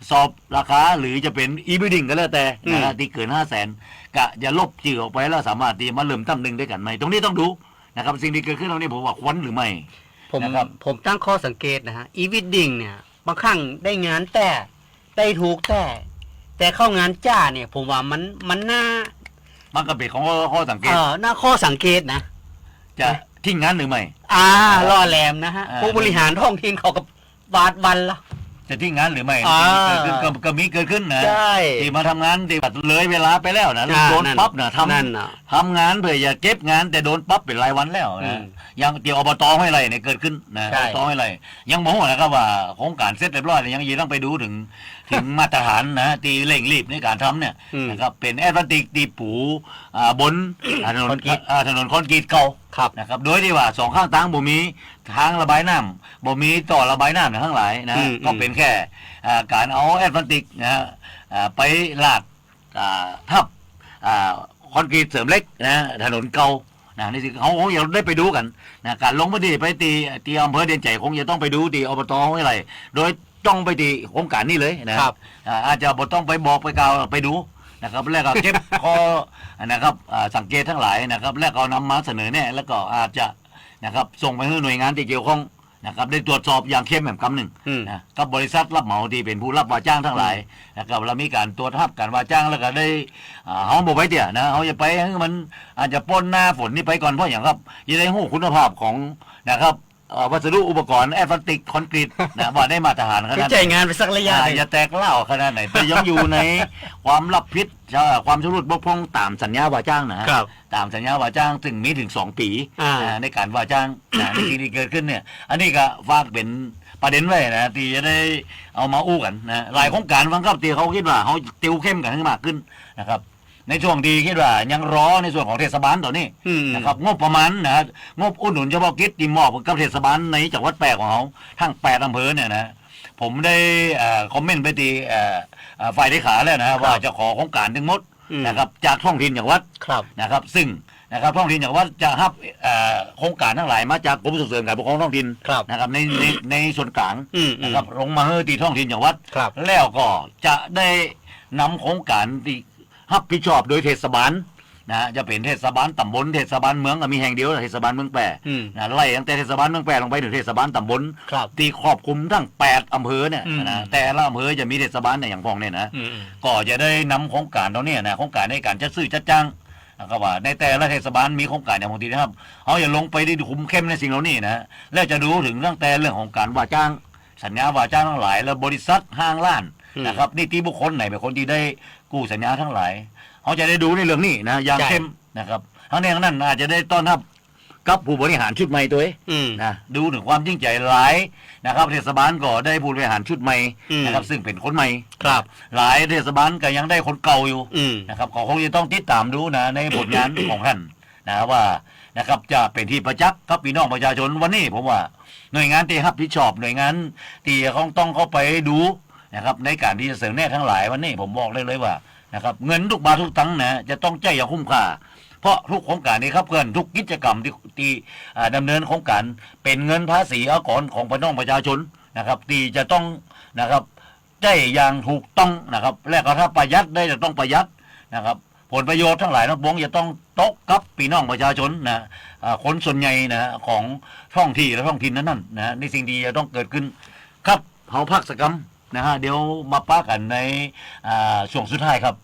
สอบราคาหรือจะเป็นอีบิดดิ้งก็แล้วแต่นะฮะที่เกิน500,000ก็อย่าลบจื่อออกไปแล้วสามารถที่มาเริ่มตั้งหนึ่งได้กันไหมตรงนี้ต้องดูนะครับสิ่งที่เกิดขึ้นตรงนี้ผมว่าควรหรือไม่ ผม นะครับ ผมตั้งข้อสังเกตนะฮะอีวิดดิ้งเนี่ยบางครั้งได้งานแต่ได้ถูกแต่เข้างานจ้าเนี่ย ผมว่ามันน่า มันก็เป็นของข้อสังเกต น่าข้อสังเกตนะ จะทิ้งงานหรือไม่ ล่อแหลมนะฮะผู้บริหารท้องถิ่นเขาก็บาดบันละ จะทิ้งงานหรือไม่ อ่า เกิดขึ้นก็มีเกิดขึ้นนะ ใช่ ที่มาทำงานที่แบบเลยเวลาไปแล้วนะโดนปั๊บนะ นั่นน่ะ ทำงานเพื่อจะเก็บงานแต่โดนปั๊บเป็นรายวันแล้ว อื นะ ม ยังเกี่ยวอบตให้ไรเนี่ยเกิดขึ้นนะ ใช่ อบตให้ไรยังบอกนะครับว่าโครงการเสร็จเรียบร้อยแล้วยังต้องไปดูถึงมาตรฐานนะตีเร่งรีบในการทำเนี่ยนะครับเป็นแอสฟันติกตีปูบนถนนถนนคอนกรีตเก่า ครับ นะครับโดยที่ว่าสองข้างทางบ่มีทางระบายน้ำบ่มีต่อระบายน้ำทั้งหลายนะก็เป็นแค่การเอาแอสฟันติกนะไปลาดทับคอนกรีตเสริมเหล็กนะถนนเก่านะนี่สิเขาอยากได้ไปดูกันนะการลงพื้นที่ไปตีอำเภอเดียนใจคงจะต้องไปดูตีอบตอะไรโดยจ้องไปตีโครงการนี้เลยนะครับ อาจจะบ่ต้องไปบอกไปกล่าวไปดูนะครับแล้วก็เก็บ ข้อนะครับสังเกตทั้งหลายนะครับแล้วก็นำมาเสนอแน่แล้วก็อาจจะนะครับส่งไปให้หน่วยงานที่เกี่ยวข้องนะครับได้ตรวจสอบอย่างเข้มแบบคำหนึ่งนะกับบริษัทรับเหมาที่เป็นผู้รับว่าจ้างทั้งหลายนะครับเรามีการตรวจทับการว่าจ้างแล้วก็ได้เขาบอกไว้เดี๋ยวนะเขาจะไปให้มันอาจจะป้นหน้าฝนนี่ไปก่อนเพราะอย่างครับจะได้หู้คุณภาพของนะครับวัสดุอุปกรณ์แอสฟัลติกคอนกรีตนะว่าได้มาตรฐานขนาด ใจงานไปสักระยะหนึ่ง จะแตกเล่าขนาดไหนแต่ยังอยู่ในความรับผิดความชำรุดบกพร่องตามสัญญาว่าจ้างนะฮะ ครับ ตามสัญญาว่าจ้างถึงมีถึง2 ปีในการว่าจ้างในสิ่งที่เกิดขึ้นเนี่ยอันนี้ก็ฝากเป็นประเด็นไว้นะที่จะได้เอามาอู้กันนะหลายโครงการฟังครับที่เขาคิดว่าเขาติวเข้มกันให้มากขึ้นนะครับในช่วงที่คิดว่ายังรอในส่วนของเทศบาลตอนนี้นะครับงบประมาณนะงบอุดหนุนเฉพาะกิจที่มอบกับเทศบาลในจังหวัดแปดของเขาทั้ง8 อำเภอเนี่ยนะผมได้คอมเมนต์ไปที่ฝ่ายเลขาแล้วนะว่าจะขอโครงการทั้งหมดนะครับจากท้องถิ่นจังหวัด ครับ นะครับซึ่งนะครับท้องถิ่นจังหวัดจะรับโครงการทั้งหลายมาจากกรมส่งเสริมการปกครองท้องถิ่น ครับ นะครับในส่วนกลาง อืม นะครับลงมาให้ที่ท้องถิ่นจังหวัด ครับ แล้วก็จะได้นำโครงการที่รับผิดชอบโดยเทศบาลนะจะเป็นเทศบาลตำบลเทศบาลเมืองก็มีแห่งเดียวเทศบาลเมืองแปรนะไล่ตั้งแต่เทศบาลเมืองแปรลงไปถึงเทศบาลตำบล ครับ ที่ครอบคลุมทั้ง8 อำเภอเนี่ย อืม นะแต่ละอำเภอจะมีเทศบาลเนี่ยอย่างพองเนี่ยนะ ก็จะได้นำโครงการตรงนี้นะโครงการในการจัดซื้อจัดจ้างนะครับว่าในแต่ละเทศบาลมีโครงการอย่างบางทีนะครับเขาอย่าลงไปได้คุมเข้มในสิ่งเหล่านี้นะแล้วจะดูถึงตั้งแต่เรื่องของการว่าจ้างสัญญาว่าจ้างทั้งหลายแล้วบริษัทห้างร้านนะครับนิติบุคคลไหนเป็นคนที่ได้กู้สัญญาทั้งหลายเขาจะได้ดูในเรื่องนี้นะอย่างเข้มนะครับทั้งนี้ทั้งนั้นอาจจะได้ต้อนรับกับผู้บริหารชุดใหม่ตัวเองนะดูถึงความยิ่งใหญ่หลายนะครับเทศบาลก็ได้ผู้บริหารชุดใหม่นะครับซึ่งเป็นคนใหม่ ครับ หลายเทศบาลก็ยังได้คนเก่าอยู่ อืม นะครับก็คงจะต้องติดตามดูนะในผลงาน ของท่านนะว่านะครับจะเป็นที่ประจักษ์กับพี่น้องประชาชนวันนี้ผมว่าหน่วยงานที่รับผิดชอบหน่วยงานที่เขาต้องเข้าไปดูนะครับในการที่จะเสริมแน่ทั้งหลายวันนี้ผมบอกเลยว่านะครับเงินทุกบาททุกตังค์นะจะต้องใจอย่างคุ้มค่าเพราะทุกโครงการนี้ครับเพื่อนทุกกิจกรรมที่ดำเนินโครงการเป็นเงินภาษีอากรของพี่น้องประชาชนนะครับที่จะต้องนะครับได้อย่างถูกต้องนะครับและก็ถ้าประหยัดได้จะต้องประหยัดนะครับผลประโยชน์ทั้งหลายทั้งปวงจะต้องตกกับพี่น้องประชาชนนะคนส่วนใหญ่นะของท้องที่และท้องถิ่นนั้นนะในสิ่งที่จะต้องเกิดขึ้นครับเฮาพักสักกำนะฮะเดี๋ยวมาป้ากันในช่วงสุดท้ายครับ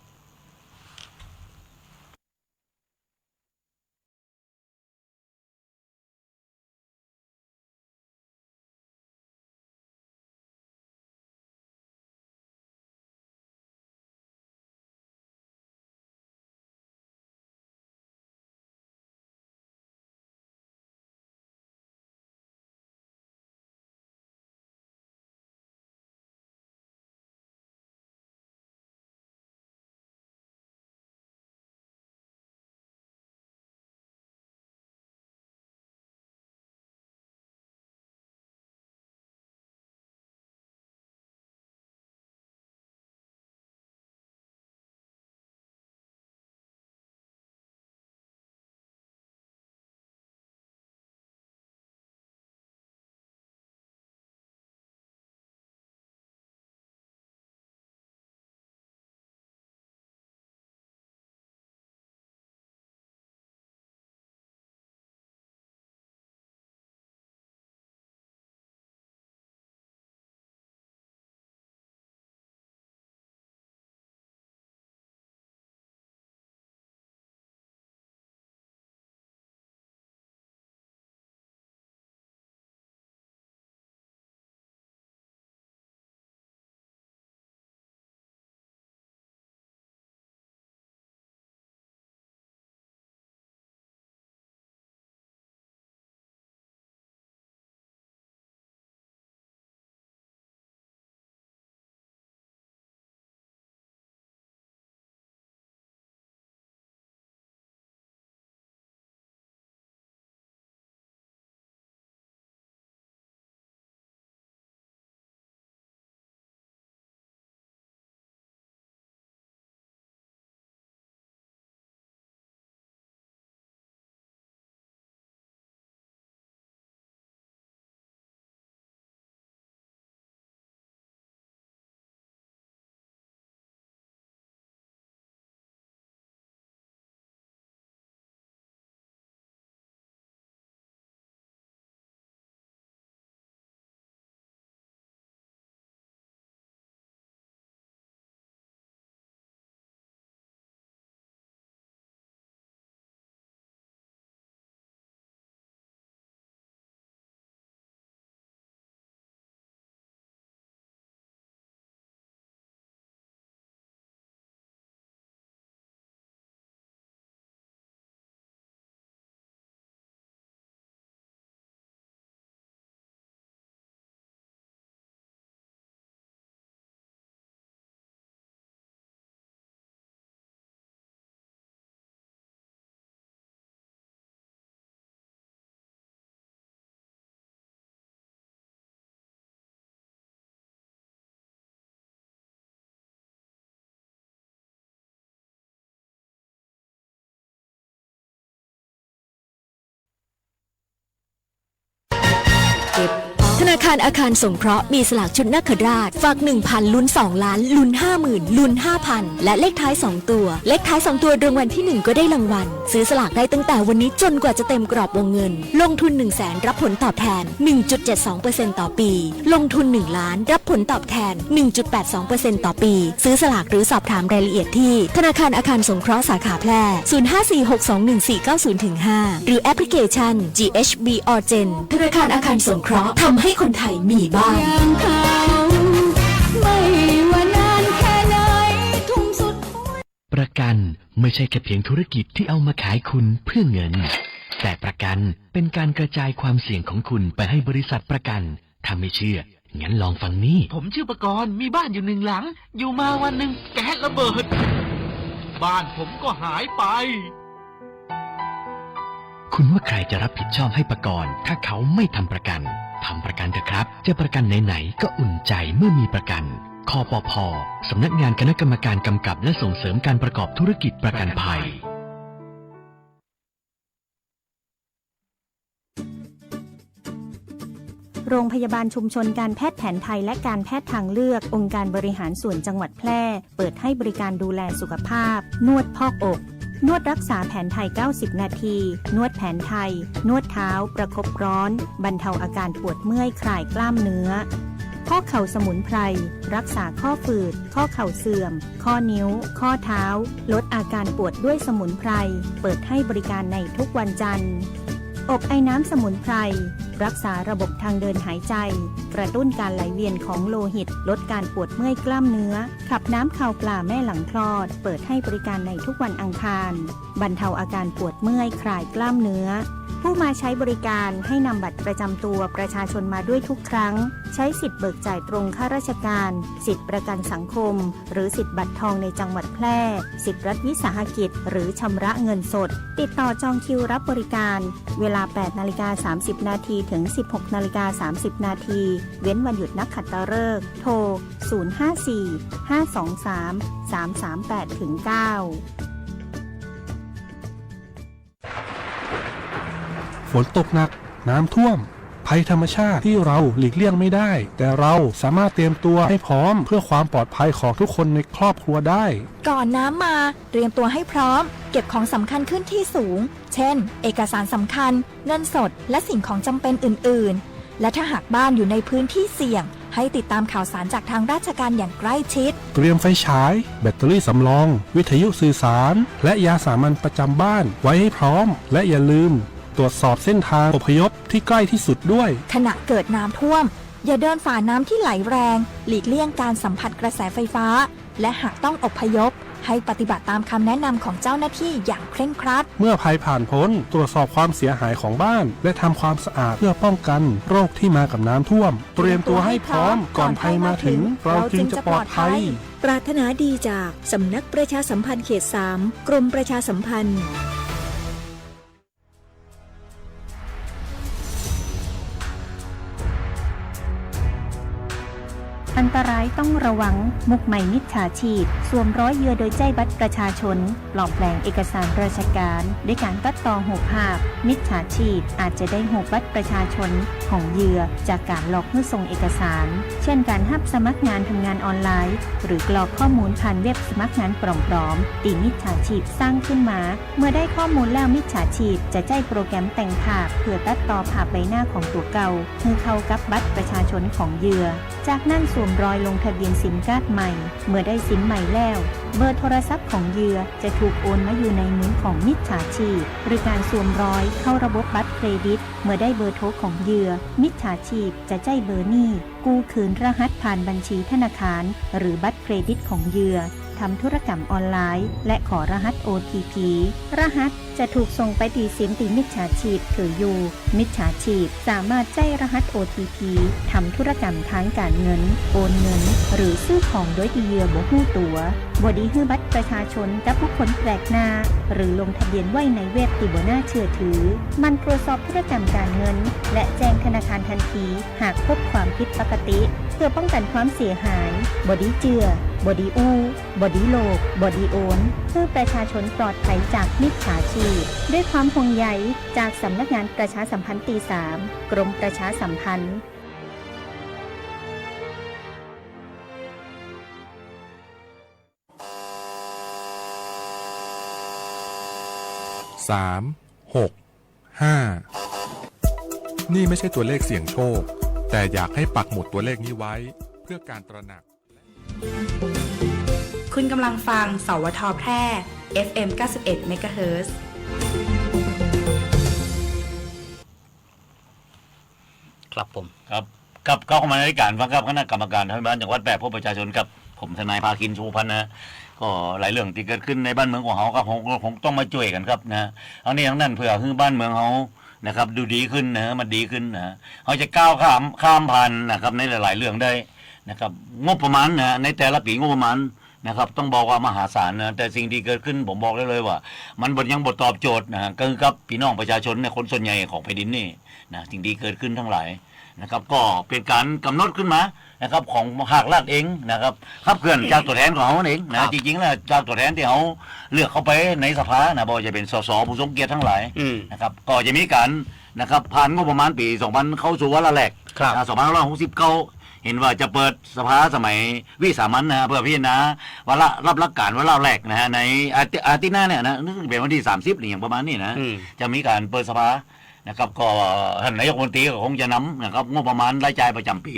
คารอาคารสงเคราะห์มีสลากชุดนาคราชฝาก 1,000 ลุ้น 2 ล้านลุ้น 50,000 ลุ้น 5,000 และเลขท้าย 2 ตัวเลขท้าย 2 ตัวรางวัลที่ 1 ก็ได้รางวัลซื้อสลากได้ตั้งแต่วันนี้จนกว่าจะเต็มกรอบวงเงินลงทุน 100,000 รับผลตอบแทน 1.72% ต่อปีลงทุน1 ล้านรับผลตอบแทน 1.82% ต่อปีซื้อสลากหรือสอบถามรายละเอียดที่ธนาคารอาคารสงเคราะห์สาขาแพร่ 0546211490-5 หรือแอปพลิเคชัน GHB Orgen ธนาคารอาคารสงเคราะห์ทำให้คนไทยมีบ้าน อย่างเขาไม่ว่านานแค่ไหนทุ่มสุด ประกันไม่ใช่แค่เพียงธุรกิจที่เอามาขายคุณเพื่อเงินแต่ประกันเป็นการกระจายความเสี่ยงของคุณไปให้บริษัทประกันถ้าไม่เชื่องั้นลองฟังนี่ผมชื่อประกรณ์มีบ้านอยู่1 หลังอยู่มาวันหนึ่งแก๊สระเบิดบ้านผมก็หายไปคุณว่าใครจะรับผิดชอบให้ประกรณ์ถ้าเขาไม่ทำประกันทำประกันเถอะครับจะประกันไหนๆก็อุ่นใจเมื่อมีประกันคปภ.สำนักงานคณะกรรมการกำกับและส่งเสริมการประกอบธุรกิจประกันภัยโรงพยาบาลชุมชนการแพทย์แผนไทยและการแพทย์ทางเลือกองค์การบริหารส่วนจังหวัดแพร่เปิดให้บริการดูแลสุขภาพนวดพอกอกนวดรักษาแผนไทย90นาทีนวดแผนไทยนวดเท้าประคบร้อนบรรเทาอาการปวดเมื่อยคลายกล้ามเนื้อข้อเข่าสมุนไพรรักษาข้อฝืดข้อเข่าเสื่อมข้อนิ้วข้อเท้าลดอาการปวดด้วยสมุนไพรเปิดให้บริการในทุกวันจันทร์อบไอน้ำสมุนไพรรักษาระบบทางเดินหายใจกระตุ้นการไหลเวียนของโลหิตลดการปวดเมื่อยกล้ามเนื้อขับน้ำข่าวปลาแม่หลังคลอดเปิดให้บริการในทุกวันอังคารบรรเทาอาการปวดเมื่อยคลายกล้ามเนื้อผู้มาใช้บริการให้นำบัตรประจำตัวประชาชนมาด้วยทุกครั้งใช้สิทธิ์เบิกจ่ายตรงข้าราชการสิทธิ์ประกันสังคมหรือสิทธิ์บัตรทองในจังหวัดแพร่สิทธิ์รัฐวิสาหกิจหรือชำระเงินสดติดต่อจองคิวรับบริการเวลา 8:30 นาทีถึง 16:30 นาทีเว้นวันหยุดนักขัตฤกษ์โทร 054-523-338-9ฝนตกหนักน้ำท่วมภัยธรรมชาติที่เราหลีกเลี่ยงไม่ได้แต่เราสามารถเตรียมตัวให้พร้อมเพื่อความปลอดภัยของทุกคนในครอบครัวได้ก่อนน้ำมาเตรียมตัวให้พร้อมเก็บของสำคัญขึ้นที่สูงเช่นเอกสารสำคัญเงินสดและสิ่งของจำเป็นอื่นๆและถ้าหากบ้านอยู่ในพื้นที่เสี่ยงให้ติดตามข่าวสารจากทางราชการอย่างใกล้ชิดเตรียมไฟฉายแบตเตอรี่สำรองวิทยุสื่อสารและยาสามัญประจำบ้านไว้ให้พร้อมและอย่าลืมตรวจสอบเส้นทางอพยพที่ใกล้ที่สุดด้วยขณะเกิดน้ำท่วมอย่าเดินฝ่าน้ำที่ไหลแรงหลีกเลี่ยงการสัมผัสกระแสไฟฟ้าและหากต้องอพยพให้ปฏิบัติตามคำแนะนำของเจ้าหน้าที่อย่างเคร่งครัดเมื่อภัยผ่านพ้นตรวจสอบความเสียหายของบ้านและทำความสะอาดเพื่อป้องกันโรคที่มากับน้ำท่วมเตรียมตัวให้พร้อมก่อนภัยมาถึงเราจึงจะปลอดภัยปรารถนาดีจากสำนักประชาสัมพันธ์เขต 3 กรมประชาสัมพันธ์อันตรายต้องระวังมุกใหม่มิจฉาชีพสวมร้อยเหยื่อโดยใจบัตรประชาชนปลอมแปลงเอกสารราชการด้วยการตัดต่อหูภาพมิจฉาชีพอาจจะได้หูบัตรประชาชนของเหยื่อจากการหลอกให้ส่งเอกสารเช่นการรับสมัครงานทำงานออนไลน์หรือกรอกข้อมูลผ่านเว็บสมัครงานปลอมๆตีมิจฉาชีพสร้างขึ้นมาเมื่อได้ข้อมูลแล้วมิจฉาชีพจะใช้โปรแกรมแต่งภาพเพื่อตัดต่อภาพใบหน้าของตัวเก่าให้เข้ากับบัตรประชาชนของเหยื่อจากนั้นสวมรอยลงทะเบียนซิมการ์ดใหม่เมื่อได้ซิมใหม่แล้วเบอร์โทรศัพท์ของเหยื่อจะถูกโอนมาอยู่ในมือของมิจฉาชีพหรือการสวมรอยเข้าระบบบัตรเครดิตเมื่อได้เบอร์โทรของเหยื่อมิจฉาชีพจะใช้เบอร์นี้กู้คืนรหัสผ่านบัญชีธนาคารหรือบัตรเครดิตของเหยื่อทำธุรกรรมออนไลน์และขอรหัส OTP รหัสจะถูกส่งไปตีซิมตีมิจฉาชีพถืออยู่มิจฉาชีพสามารถใช้รหัส OTP ทำธุรกรรมทางการเงินโอนเงินหรือซื้อของโดยที่เหยื่อบ่ฮู้ตัวบ่ดีฮื้อบัตรประชาชนกับผู้คนแปลกหน้าหรือลงทะเบียนไว้ในเว็บที่บ่น่าเชื่อถือมันตรวจสอบธุรกรรมการเงินและแจ้งธนาคารทันทีหากพบความผิดปกติเพื่อป้องกันความเสียหายบ่ดีเจือบอดีอู้บอดีโลกบอดีโอนเพื่อประชาชนปลอดภัยจากมิจฉาชีพด้วยความห่วงใยจากสำนักงานประชาสัมพันธ์ตี 3 กรมประชาสัมพันธ์ 3 6 5นี่ไม่ใช่ตัวเลขเสี่ยงโชคแต่อยากให้ปักหมุดตัวเลขนี้ไว้เพื่อการตระหนัก คุณกำลังฟังสวทแพร่ FM 91 MHz ครับผม ครับกับเข้ามาในรายการฟังครับคณะกรรมการทางบ้านจังหวัดแพร่พบประชาชนกับผมทนายภาคินชูพันธ์นะก็หลายเรื่องที่เกิดขึ้นในบ้านเมืองของเขาครับผมต้องมาช่วยกันครับนะเอานี้ทั้งนั้นเพื่อให้บ้านเมืองเขานะครับดูดีขึ้นนะมันดีขึ้นนะเขาจะก้าวข้ามผ่านนะครับในหลายๆเรื่องได้นะครับงบประมาณนะในแต่ละปีงบประมาณนะครับต้องบอกว่ามหาศาลนะแต่สิ่งที่เกิดขึ้นผมบอกได้เลยว่า มันยังบทตอบโจทย์นะก็คือกับพี่น้องประชาชนในคนส่วนใหญ่ของแผ่นดินนี่นะสิ่งที่เกิดขึ้นทั้งหลายนะครับก็เป็นการกำหนดขึ้นมานะครับของภาครัฐเองนะครับขับเคลื่อนจากตัวแทนของเขาเองนะจริงๆแล้วจากตัวแทนที่เขาเลือกเข้าไปในสภานะบอกจะเป็นสสผู้ทรงเกียรติทั้งหลายนะครับก็จะมีการนะครับผ่านงบประมาณปี 2000เข้าสู่วาระแรก2569เห็นว่าจะเปิดสภาสมัยวิสามัญนะเพื่อพิจารณาวาระรับหลักการวาระแรกนะฮะในอาทิตย์หน้าเนี่ยนะนึกเป็นวันที่30อย่างประมาณนี้นะจะมีการเปิดสภานะครับก็ท่านนายกรัฐมนตรีก็คงจะนำนะครับงบประมาณรายจ่ายประจำปี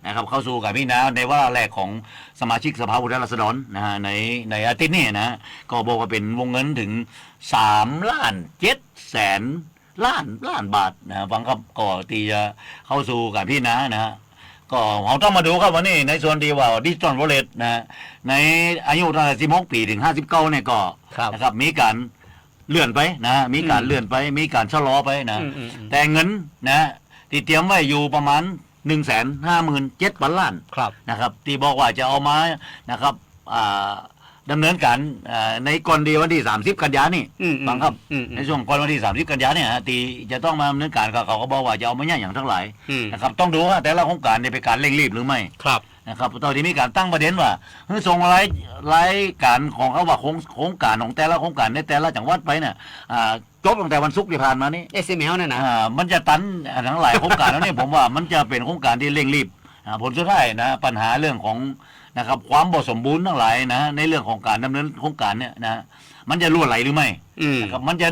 นะครับเข้าสู่การพิจารณาในวาระแรกของสมาชิกสภาผู้แทนราษฎรนะฮะในอาทิตย์นี้นะก็บอกว่าเป็นวงเงินถึง3,700,000,000,000 บาทนะฟังครับก็ตีจะเข้าสู่การพิจารณานะฮะก็เราต้องมาดูครับวันนี้ในส่วนที่ว่าดิจิตอลวอลเล็ตนะในอายุตั้งแต่16 ปีถึง59เนี่ยก็นะครับมีการเลื่อนไปนะมีการเลื่อนไปมีการชะลอไปนะแต่เงินนะที่เตรียมไว้อยู่ประมาณ 157,000 ล้านนะครับที่บอกว่าจะเอามานะครับดำเนินการในก่อนดีวันที่30 กันยานี่ฟังครับในช่วงก่อนวันที่30 กันยาเนี่ยตีจะต้องมาดำเนินการเขาก็บอกว่าจะเอามาอย่างทั้งหลายนะครับต้องดูว่าแต่ละโครงการเนี่ยเป็นการเร่งรีบหรือไม่นะครับตอนนี้มีการตั้งประเด็นว่าส่งรายการของเขาว่าโครงการของแต่ละโครงการในแต่ละจังหวัดไปเนี่ยจบตั้งแต่วันศุกร์ที่ผ่านมานี่ SML เนี่ยนะมันจะตันทั้งหลายโครงการแล้วเนี่ยผมว่ามันจะเป็นโครงการที่เร่งรีบผลสุดท้ายนะปัญหาเรื่องของนะครับความบ่สมบูรณ์ทั้งหลายนะในเรื่องของการดำเนินโครงการเนี่ยนะมันจะรั่วไหลหรือไม่นะครับมันจะ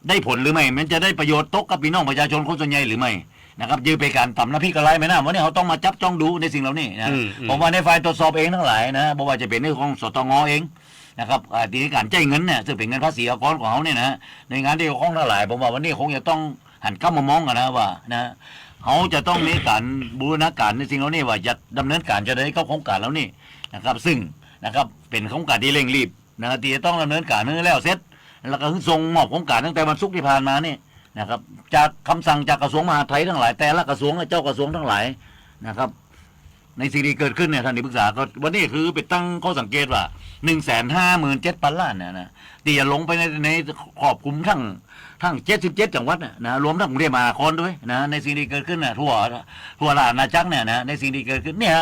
ได้ผลหรือไม่มันจะได้ประโยชน์ตกกับพี่น้องประชาชนคนส่วนใหญ่หรือไม่นะครับยืนไปการต่ำน้ำพริกกระไรไหมนะวันนี้เขาต้องมาจับจ้องดูในสิ่งเหล่านี้นะผมว่าในฝ่ายตรวจสอบเองทั้งหลายนะบอกว่าจะเป็นในของสตงเองนะครับทีนี้การจ่ายเงินเนี่ยซึ่งเป็นเงินภาษีอากรของเขาเนี่ยนะในงานที่เขาทั้งหลายผมว่าวันนี้คงจะต้องหันกลับมามองกันนะว่านะเขาจะต้องมีการบูรณาการในสิ่งเหล่านี้ว่าจะดำเนินการจะได้เข้าโครงการแล้วนี่นะครับซึ่งนะครับเป็นโครงการที่เร่งรีบนะครับที่จะต้องดำเนินการให้แล้วเสร็จแล้วก็ส่งมอบโครงการตั้งแต่วันศุกร์ที่ผ่านมานี่นะครับจากคำสั่งจากกระทรวงมหาดไทยทั้งหลายแต่ละกระทรวงเจ้ากระทรวงทั้งหลายนะครับในสิ่งที่เกิดขึ้นเนี่ยท่านที่ปรึกษาก็วันนี้คือไปตั้งข้อสังเกตว่า 157,000 ล้านเนี่ยนะที่จะลงไปในครอบคลุมทั้ง77 จังหวัดนะรวมทั้งกรุงเทพมหานครด้วยนะในสิ่งที่เกิดขึ้นนะทั่วราชอาณาจักรเนี่ยนะในสิ่งที่เกิดขึ้นเนี่ย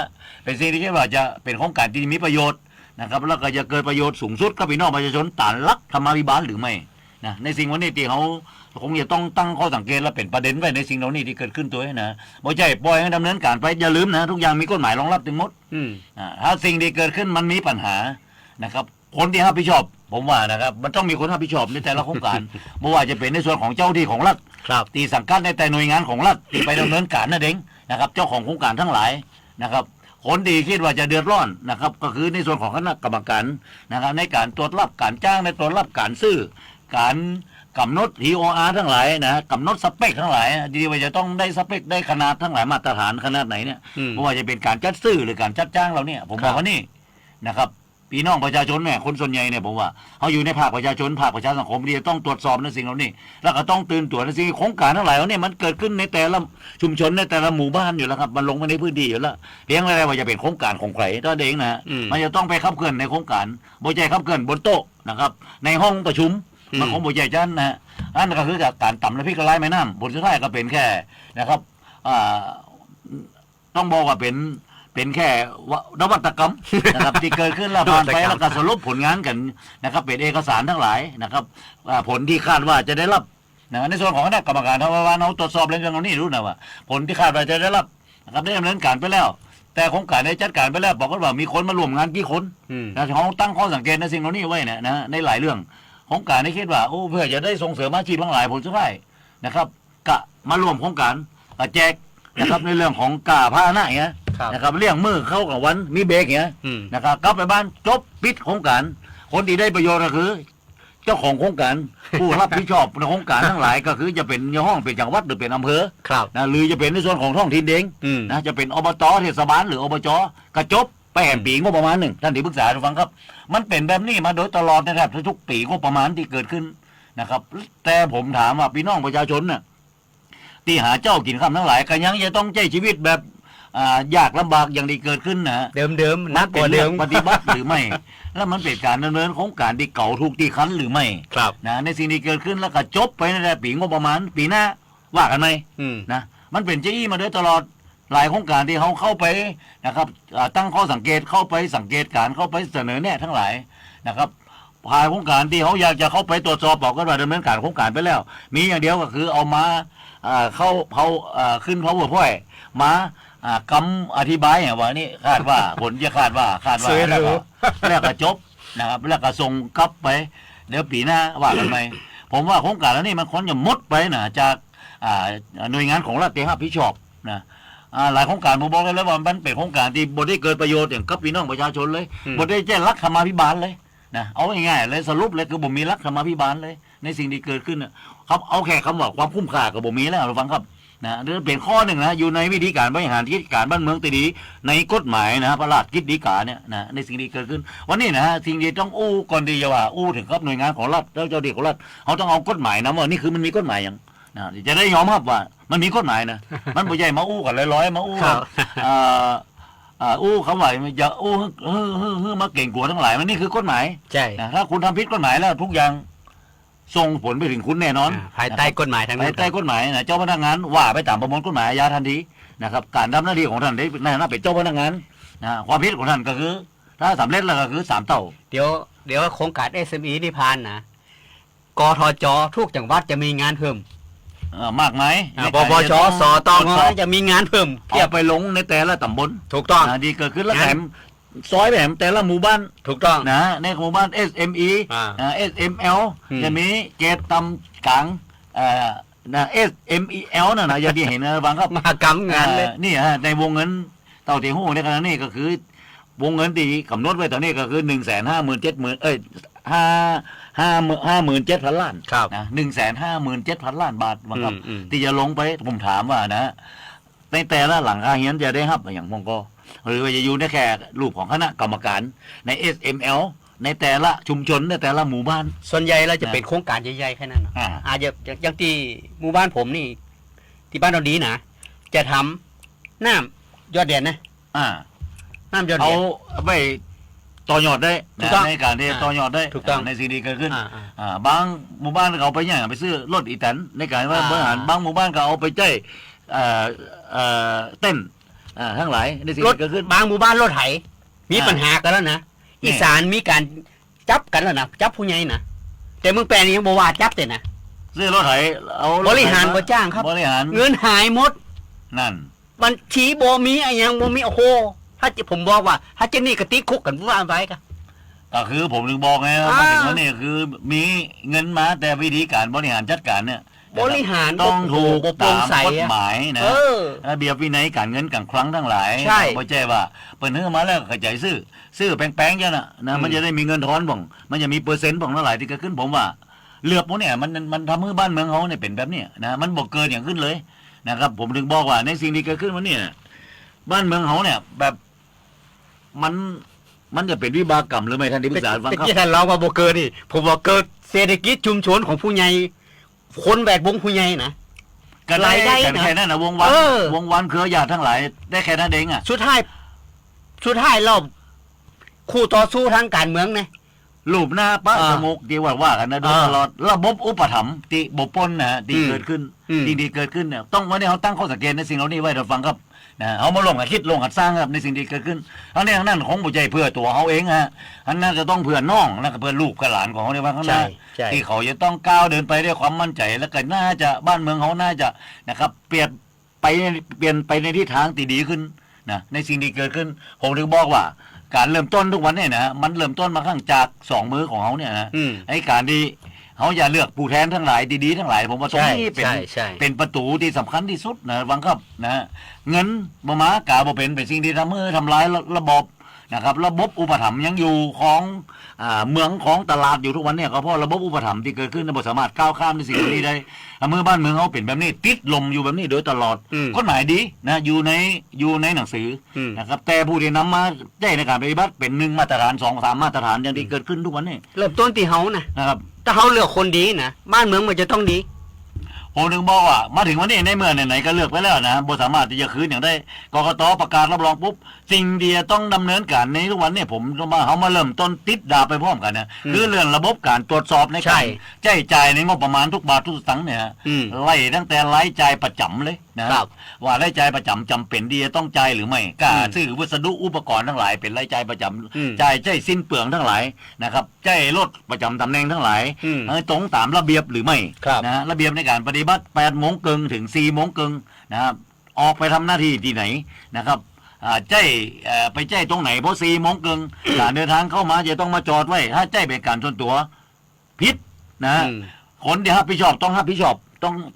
เป็นสิ่งที่คิดว่าจะเป็นโครงการที่มีประโยชน์นะครับแล้วก็จะเกิดประโยชน์สูงสุดกับพี่น้องประชาชนฐานรักธรรมาภิบาลหรือไม่นะในสิ่งวันนี้ที่เขาคงจะต้องตั้งข้อสังเกตและเป็นประเด็นไว้ในสิ่งเหล่านี้ที่เกิดขึ้นตัวนะไม่ใช่ปล่อยให้ดำเนินการไปอย่าลืมนะทุกอย่างมีกฎหมายรองรับถึงหมดถ้าสิ่งที่เกิดขึ้นมันมีปัญหานะครับคนที่รับผิดชอบผมว่านะครับมันต้องมีคนรับผิดชอบในแต่ละโครงการไม่ว่าจะเป็นในส่วนของเจ้าที่ของรัฐตีสังกัดในแต่หน่วยงานของรัฐที่ไปดำเนินการนั่นเองนะครับเจ้าของโครงการทั้งหลายนะครับคนที่คิดว่าจะเดือดร้อนนะครับก็คือในส่วนของคณะกรรมการนะครับในการตรวจรับการจ้างในตรวจรับการซื้อการกำหนด TOR ทั้งหลายนะกำหนดสเปคทั้งหลายดีว่าจะต้องได้สเปคได้ขนาดทั้งหลายมาตรฐานขนาดไหนเนี่ยไม่ว่าจะเป็นการจัดซื้อหรือการจัดจ้างเราเนี่ยผมบอกว่านี่นะครับพี่น้องประชาชนเนี่ยคนส่วนใหญ่เนี่ยผมว่าเขาอยู่ในภาคประชาชนภาคประชาสังคมที่จะต้องตรวจสอบในสิ่งเหล่านี้แล้วก็ต้องตื่นตัวในสิ่งโครงการทั้งหลายเนี่ยมันเกิดขึ้นในแต่ละชุมชนในแต่ละหมู่บ้านอยู่แล้วครับมันลงมาในพื้นที่อยู่แล้วเพียงอะไรว่าจะเป็นโครงการของใครตัวเองนะมันจะต้องไปขับเคลื่อนในโครงการบ่ใช่ขับเคลื่อนบนโต๊ะนะครับในห้องประชุมมันของบ่ใช่จันนะอันนั้นก็คือการต่ำและพิกระไรแม่น้ำผลสุดท้ายก็เป็นแค่นะครับต้องบอกว่าเป็นแค่นวัตกรรมนะครับที่เกิดขึ้นแล้วผ่านไปแล้วก็สรุปผลงานกันนะครับเป็นเอกสารทั้งหลายนะครับผลที่คาดว่าจะได้รับนะในส่วนของคณะกรรมการทางว่าเราตรวจสอบเรื่องนี้รู้นะว่าผลที่คาดว่าจะได้รับนะครับได้ดำเนินการไปแล้วแต่โครงการได้จัดการไปแล้วบอกว่ามีคนมาร่วมงานกี่คนนะเขาตั้งข้อสังเกตในสิ่งเหล่านี้ไว้นะในหลายเรื่อง โครงการที่คิดว่าโอ้เพื่อจะได้ส่งเสริมอาชีพทั้งหลายผลสุดท้ายนะครับกะมารวมโครงการแจกนะครับในเรื่องของกาผ้าหน้าอย่างเงี้ยนะครับเลี้ยงมือเข้ากับวันมีเบรกอย่างเงี้ยนะครับกลับไปบ้านจบปิดโครงการคนที่ได้ประโยชน์ก็คือ เจ้าของโครงการผู้รับผิดชอบในโครงการทั้งหลายก็คือจะเป็นในห้องเป็นจังหวัดหรือเป็นอำเภอนะหรือจะเป็นในส่วนของท้องถิ่นเองนะจะเป็นอบตเทศบาลหรืออบจกระจบไปแห่งปีงบประมาณหนึ่งท่านที่ปรึกษาฟังครับมันเป็นแบบนี้มาโดยตลอดนะครับทุกปีงบประมาณที่เกิดขึ้นนะครับแต่ผมถามว่าพี่น้องประชาชนน่ะที่หาเจ้ากินข้ามทั้งหลายก็ยังจะต้องใช้ชีวิตแบบยากลำบากอย่างที่เกิดขึ้นนะเดิมนักกว่าเดิมปฏิบัติหรือไม่แล้วมันเป็นการดำเนินโครงการที่เก่าถูกที่คันหรือไม่นะในสิ่งที่เกิดขึ้นแล้วก็จบไปในปีงบประมาณปีหน้าว่ากันไหมนะมันเป็นเจ้ามาโดยตลอดหลายโครงการที่เขาเข้าไปนะครับตั้งข้อสังเกตเข้าไปสังเกตการเข้าไปเสนอแนะทั้งหลายนะครับภายโครงการที่เขาอยากจะเข้าไปตรวจสอบบอกกันว่าดำเนินการโครงการไปแล้วมีอย่างเดียวก็คือเอามาเข้าขึ้นPowerPointมากำอธิบายอย่างว่านี่คาดว่าผลจะคาดว่าแล้วก็จบนะครับแล้วก็ส่งกลับไปเดี๋ยวปีหน้าว่ากันไหมผมว่าโครงการแล้วนี่มันควรจะหมดไปนะจากหน่วยงานของรัฐที่รับผิดชอบนะหลายโครงการผมบอกเลยแล้วว่ามันเป็นโครงการที่บ่ได้เกิดประโยชน์อย่างกับพี่น้องประชาชนเลยบ่ได้แจ้งรักธรรมาภิบาลเลยนะเอาง่ายๆเลยสรุปเลยคือบ่มีรักธรรมาภิบาลเลยในสิ่งที่เกิดขึ้นครับเอาแค่คำว่าความคุ้มค่ากับบ่มีแล้วเราฟังครับนะเรื่องเป็นข้อหนึ่งนะอยู่ในวิธีการบริหารกิจการบ้านเมืองตีดีในกฎหมายนะพระราชกิจฎีกาเนี่ยนะในสิ่งที่เกิดขึ้นวันนี้นะสิ่งที่ต้องอู้ก่อนดีจะว่าอู้ถึงครับหน่วยงานของรัฐแล้วเจ้าเด็กของรัฐเขาต้องเอากฎหมายนะว่านี่คือมันมีกฎหมายอย่างนะจะได้ยอมรับว่ามันมีกฎหมายนะมันไม่ใช่มาอู้กันลอยๆมาอู้อู้คำว่าอย่าอู้มาเก่งกลัวทั้งหลายมันนี่คือกฎหมายใช่ถ้าคุณทำผิดกฎหมายแล้วทุกอย่างส่งผลไปถึงคุณแน่นอนภายใต้กฎหมายทั้งนั้นภายใต้กฎหมายนะเจ้าพนักงานว่าไปตามประมวลกฎหมายอาญาทันทีนะครับการทำหน้าที่ของท่านในฐานะเป็นเจ้าพนักงานนะความผิดของท่านก็คือถ้าสำเร็จแล้วก็คือ3 เท่าเดี๋ยวโครงการ SME นี่ผ่านนะกทจทุกจังหวัดจะมีงานเพิ่มมากไหมปปชสตงจะมีงานเพิ่มเทียบไปลงในแต่ละตำบลถูกต้องดีเกิดขึ้นแล้วแถมซอยแบบแต่ละหมู่บ้านถูกต้องนะในหมู่บ้าน SME SML จะมีเกตตำกลางนะ SMEL นะอย่างที่เห็นนะบางครับมากำงานเลยนี่ฮะในวงเงินเต่าเตียงหูในขณะนี้ก็คือวงเงินที่กำหนดไว้ตอนนี้ก็คือ157,000 ล้านนะ157,000 ล้านบาทนะครับที่จะลงไปผมถามว่านะในแต่ละหลังคาเฮียนจะได้รับอย่างมองก็หรือว่าจะอยู่ในแค่รูปของคณะกรรมการใน SML ในแต่ละชุมชนในแต่ละหมู่บ้านส่วนใหญ่เราจะเป็นโครงการใหญ่ๆแค่นั้นอาจจะอย่างที่หมู่บ้านผมนี่ที่บ้านเราดีนะจะทำน้ำยอดเด่นนะน้ำยอดเด่นเอาไปต่อยอดได้ในการที่ต่อยอดได้ในสิ่งที่เกิดขึ้นบางหมู่บ้านเขาไปอย่างไปซื้อรถอีแตนในการว่าบริหารบางหมู่บ้านก็เอาไปใจเต้นทั้งหลายในสิ่งที่เกิดขึ้นบางหมู่บ้านรถไถมีปัญหากันแล้วนะอีสานมีการจับกันแล้วนะจับผู้ใหญ่นะแต่เมืองแปลงยังบอกว่าจับแต่นะซื้อรถไถเอาบริหารบ่จ้างครับบริหารเงินหายหมดนั่นบัญชีบ่มีอะไรยังบ่มีโอ้โหถ้าผมบอกว่าถ้าเจนี่กระติกคุกกันว่าไว้ก็คือผมถึงบอกไงว่าถึงว่านี่คือมีเงินมาแต่วิธีการบริหารจัดการเนี่ยบริหารต้องถูกตามกฎหมายนะระเบียบวินัยการเงินการคลังทั้งหลายไม่ใช่ว่าเปิดเนื้อมาแล้วขยายซื้อแป้งๆจ้ะนะมันจะได้มีเงินทอนบ่งมันจะมีเปอร์เซ็นต์บ่งเท่าไหร่ที่เกิดขึ้นผมว่าเลือกพวกเนี่ยมันทำให้บ้านเมืองเขาเนี่ยเป็นแบบนี้นะมันบอกเกินอย่างขึ้นเลยนะครับผมถึงบอกว่าในสิ่งที่เกิดขึ้นวันนี้บ้านเมืองเขาเนี่ยแบบมันจะเป็นวิบากกรรมหรือไม่ท่านที่ปรึกษาฟังครับที่ท่านเล่าว่าบอกเกินนี่ผมบอกเกิดเศรษฐกิจชุมชนของผู้ใหญ่คนแบดวงผู้ใหญ่นะกันรายได้แค่นั้นนะวงวันเครือญาติทั้งหลายได้แค่นั้นเองอ่ะสุดท้ายเราคู่ต่อสู้ทางการเมืองเนี่ยรูปหน้าป้าสมุกที่ว่ากันนะโดยตลอดระบบอุปถัมภ์ที่บบปนนะที่เกิดขึ้นดีเกิดขึ้นเนี่ยต้องวันนี้เขาตั้งข้อสังเกตในสิ่งเหล่านี้ไว้เราฟังครับนะเอามาลงกับคิดลงกับสร้างครับในสิ่งที่เกิดขึ้นอันนี้นั่นของบุญใจเพื่อตัวเขาเองฮะอันนั้นจะต้องเพื่อน้องและเพื่อลูกกับหลานของเขาในวันข้างหน้าที่เขาจะต้องก้าวเดินไปด้วยความมั่นใจแล้วก็น่าจะบ้านเมืองเขาน่าจะนะครับเปลี่ยนไปในทิศทางที่ดีขึ้นนะในสิ่งที่เกิดขึ้นผมถึงบอกว่า การเริ่มต้นทุกวันเนี่ยนะมันเริ่มต้นมาข้างจาก2 มือของเขาเนี่ยนะไอ้การที่เขาอย่าเลือกผู้แทนทั้งหลายดีๆทั้งหลายผมว่าตรงนี้เป็นประตูที่สำคัญที่สุดนะวังครับนะเงินบ่มากาบ่เป็นสิ่งที่ทำลายระบบนะครับระบบอุปถัมภ์ยังอยู่ของเมืองของตลาดอยู่ทุกวันเนี่ยก็เพราะระบบอุปถัมภ์ที่เกิดขึ้นบ่สามารถก้าวข้ามในสิ่งนี้ได้เมื่อบ้านเมืองเขาเป็นแบบนี้ติดลมอยู่แบบนี้โดยตลอดกฎหมายดีนะอยู่ในหนังสือนะครับแต่ผู้ที่นำมาใช้ในการปฏิบัติเป็น1 มาตรฐาน 2 3 มาตรฐานอย่างที่เกิดขึ้นทุกวันนี้เริ่มต้นที่เฮานะครับถ้าเฮาเลือกคนดีนะบ้านเมืองมันจะต้องดีผมถึงบอกว่ามาถึงวันนี้ในเมื่อไหนๆก็เลือกไปแล้วนะบ่สามารถที่จะคืนอย่างได้กกต.ประกาศรับรองปุ๊บสิ่งเดียวต้องดำเนินการในทุกวันนี้ผมว่าเขามาเริ่มต้นติดดาบไปพร้อมกันนะคือเรื่องระบบการตรวจสอบในการใช้จ่ายในงบประมาณทุกบาททุกสตางค์เนี่ยไล่ตั้งแต่รายจ่ายประจำเลยนะครับว่ารายจ่ายประจำจำเป็นดีต้องจ่ายหรือไม่การซื้อวัสดุอุปกรณ์ทั้งหลายเป็นรายจ่ายประจำจ่ายใช้สิ้นเปลืองทั้งหลายนะครับใช้รถประจำตำแหน่งทั้งหลายตรงตามระเบียบหรือไม่นะระเบียบในการปฏิบัติ8 โมงครึ่งถึง4 โมงครึ่งนะครับออกไปทำหน้าที่ที่ไหนนะครับไปแจ้ตรงไหนเพราะ4 โมงครึ่งการเดินทางเข้ามาจะต้องมาจอดไว้ถ้าแจ้เป็นการส่วนตัวผิดนะคนที่รับผิดชอบต้องรับผิดชอบ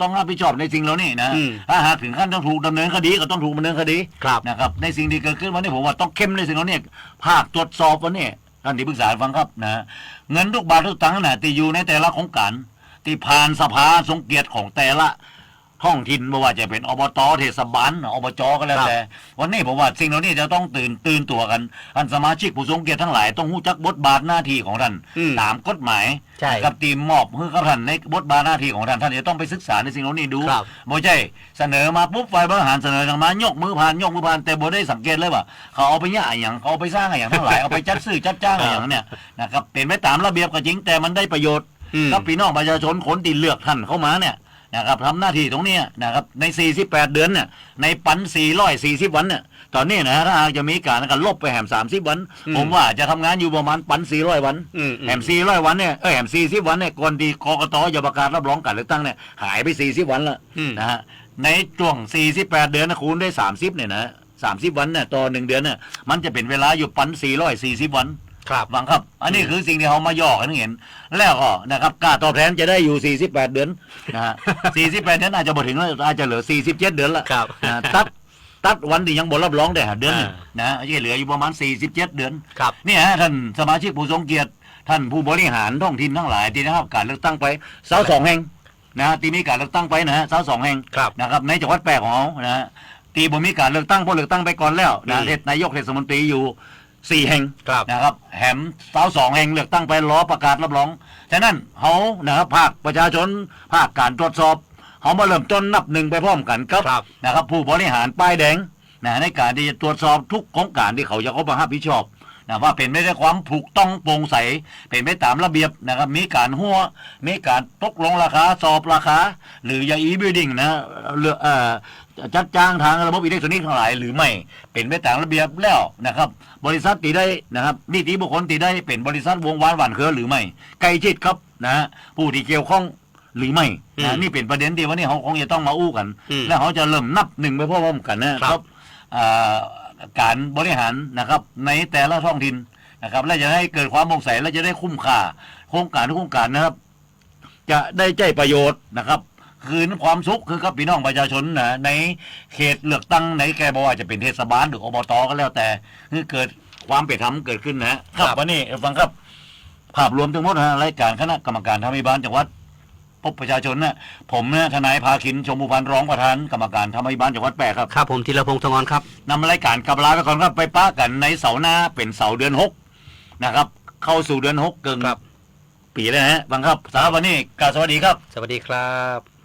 ต้องรับผิดชอบในสิ่งเหล่านี้นะถ้าหากถึงขั้นต้องถูกดำเนินคดีก็ต้องถูกดำเนินคดีนะครับในสิ่งที่เกิดขึ้นวันนี้ผมว่าต้องเข้มในสิ่งเหล่านี้ภาคตรวจสอบวันนี้ท่านที่ปรึกษาฟังครับนะเงินทุกบาททุกตังค์นะที่อยู่ในแต่ละโครงการที่ผ่านสภาทรงเกียรติของแต่ละท้องถิ่นไม่ว่าจะเป็นอบต.เทศบาลอบจ.ก็แล้วแต่วันนี้ผมว่าสิ่งเหล่านี้จะต้องตื่นตัวกันท่านสมาชิกผู้ทรงเกียรติทั้งหลายต้องรู้จักบทบาทหน้าที่ของท่านตามกฎหมายกับทีมมอบให้กับท่านในบทบาทหน้าที่ของท่านจะต้องไปศึกษาในสิ่งเหล่านี้ดูไม่ใช่เสนอมาปุ๊บฝ่ายบริหารเสนอทางมายกมือผ่านแต่บ่ได้สังเกตเลยว่าเขาเอาไปย่าอย่างเขาเอาไปสร้างอย่างทั้งหลายเอาไปจัดซื้อจัดจ้างอย่างเนี่ยนะครับเป็นไปตามระเบียบก็จริงแต่มันได้ประโยชน์กับพี่น้องประชาชนคนที่เลือกท่านเข้ามาเนี่ยนะครับทำหน้าที่ตรงนี้นะครับใน48 เดือนเนี่ยในปัน440 วันเนี่ยตอนนี้นะถ้าหากจะมีการลบไปแหม30 วันผมว่าจะทำงานอยู่ประมาณปัน400 วันแหม400 วันเนี่ยแหม40 วันเนี่ยก่อนที่กกต.จะประกาศรับรองการเลือกตั้งเนี่ยหายไป40 วันละนะฮะในช่วง48 เดือนนะคูณได้30เนี่ยนะ30 วันเนี่ยต่อ1 เดือนเนี่ยมันจะเป็นเวลาอยู่ปัน440 วันฟังครับอันนี้คือสิ่งที่เขามาย่อกันเห็นแล้วก็นะครับค่าตอบแทนจะได้อยู่48 เดือนนะฮะ48 เดือนอาจจะบ่ถึงแล้วอาจจะเหลือ47 เดือนละตัดวันที่ยังบ่รับรองได้เดือนนะจะเหลืออยู่ประมาณ47 เดือนเนี่ยท่านสมาชิกผู้ทรงเกียรติท่านผู้บริหารท้องถิ่นทั้งหลายที่นะครับการเลือกตั้งไป22 แห่งนะที่มีการเลือกตั้งไปนะฮะ22 แห่งนะครับในจังหวัดแปรของเขานะที่บ่มีการเลือกตั้งเพราะเลือกตั้งไปก่อนแล้วนะนายกเทศมนตรีอยู่4 แห่งนะครับแหม22 แห่งเลือกตั้งไปรอประกาศรับรองฉะนั้นเขานะครับภาคประชาชนภาคการตรวจสอบเขามาเริ่มต้นนับ 1ไปพร้อมกันครับนะครับผู้บริหารป้ายแดงในการที่จะตรวจสอบทุกโครงการที่เขาจะเข้ามารับผิดชอบนะว่าเป็นไปด้วยความถูกต้องโปร่งใสเป็นไปตามระเบียบนะครับมีการหัวมีการตกลงราคาสอบราคาหรืออย่างe-building นะจัดจ้างทางระบบอิเล็กทรอนิกส์ทั้งหลายหรือไม่เป็นไปตามระเบียบแล้วนะครับบริษัทตีได้นะครับนิติบุคคลตีได้เป็นบริษัทวงวานหวานเครือหรือไม่ใกล้ชิดครับนะผู้ที่เกี่ยวข้องหรือไม่นี่เป็นประเด็นที่วันนี้เขาคงจะต้องมาอู้กันแล้วเขาจะเริ่มนับ 1ไปพร้อมกันนะครับการบริหารนะครับในแต่ละท้องถิ่นนะครับและจะให้เกิดความโปร่งใสและจะได้คุ้มค่าโครงการทุกโครงการนะครับจะได้ใจประโยชน์นะครับคืนความสุขคือกับพี่น้องประชาชนนะในเขตเลือกตั้งในแกบอกว่าจะเป็นเทศบาลหรืออบต.ก็แล้วแต่คือเกิดความเป็นธรรมเกิดขึ้นนะครับวันนี้ฟังครับภาพรวมทั้งหมดรายการคณะกรรมการธรรมบาลจังหวัดพบประชาชนนะผมทนายภาคินชมพูพันธ์รองประธานกรรมการธรรมบาลจังหวัดแปรครับครับผมธีรพงษ์ทองอ่อนครับนำรายการกลับลาไปก่อนครับไปป้ากันในเสาร์หน้าเป็นเสาร์เดือน6นะครับเข้าสู่เดือน6เกินปีแล้วนะฟังครับสำหรับวันนี้กล่าวสวัสดีครับสวัสดีครับ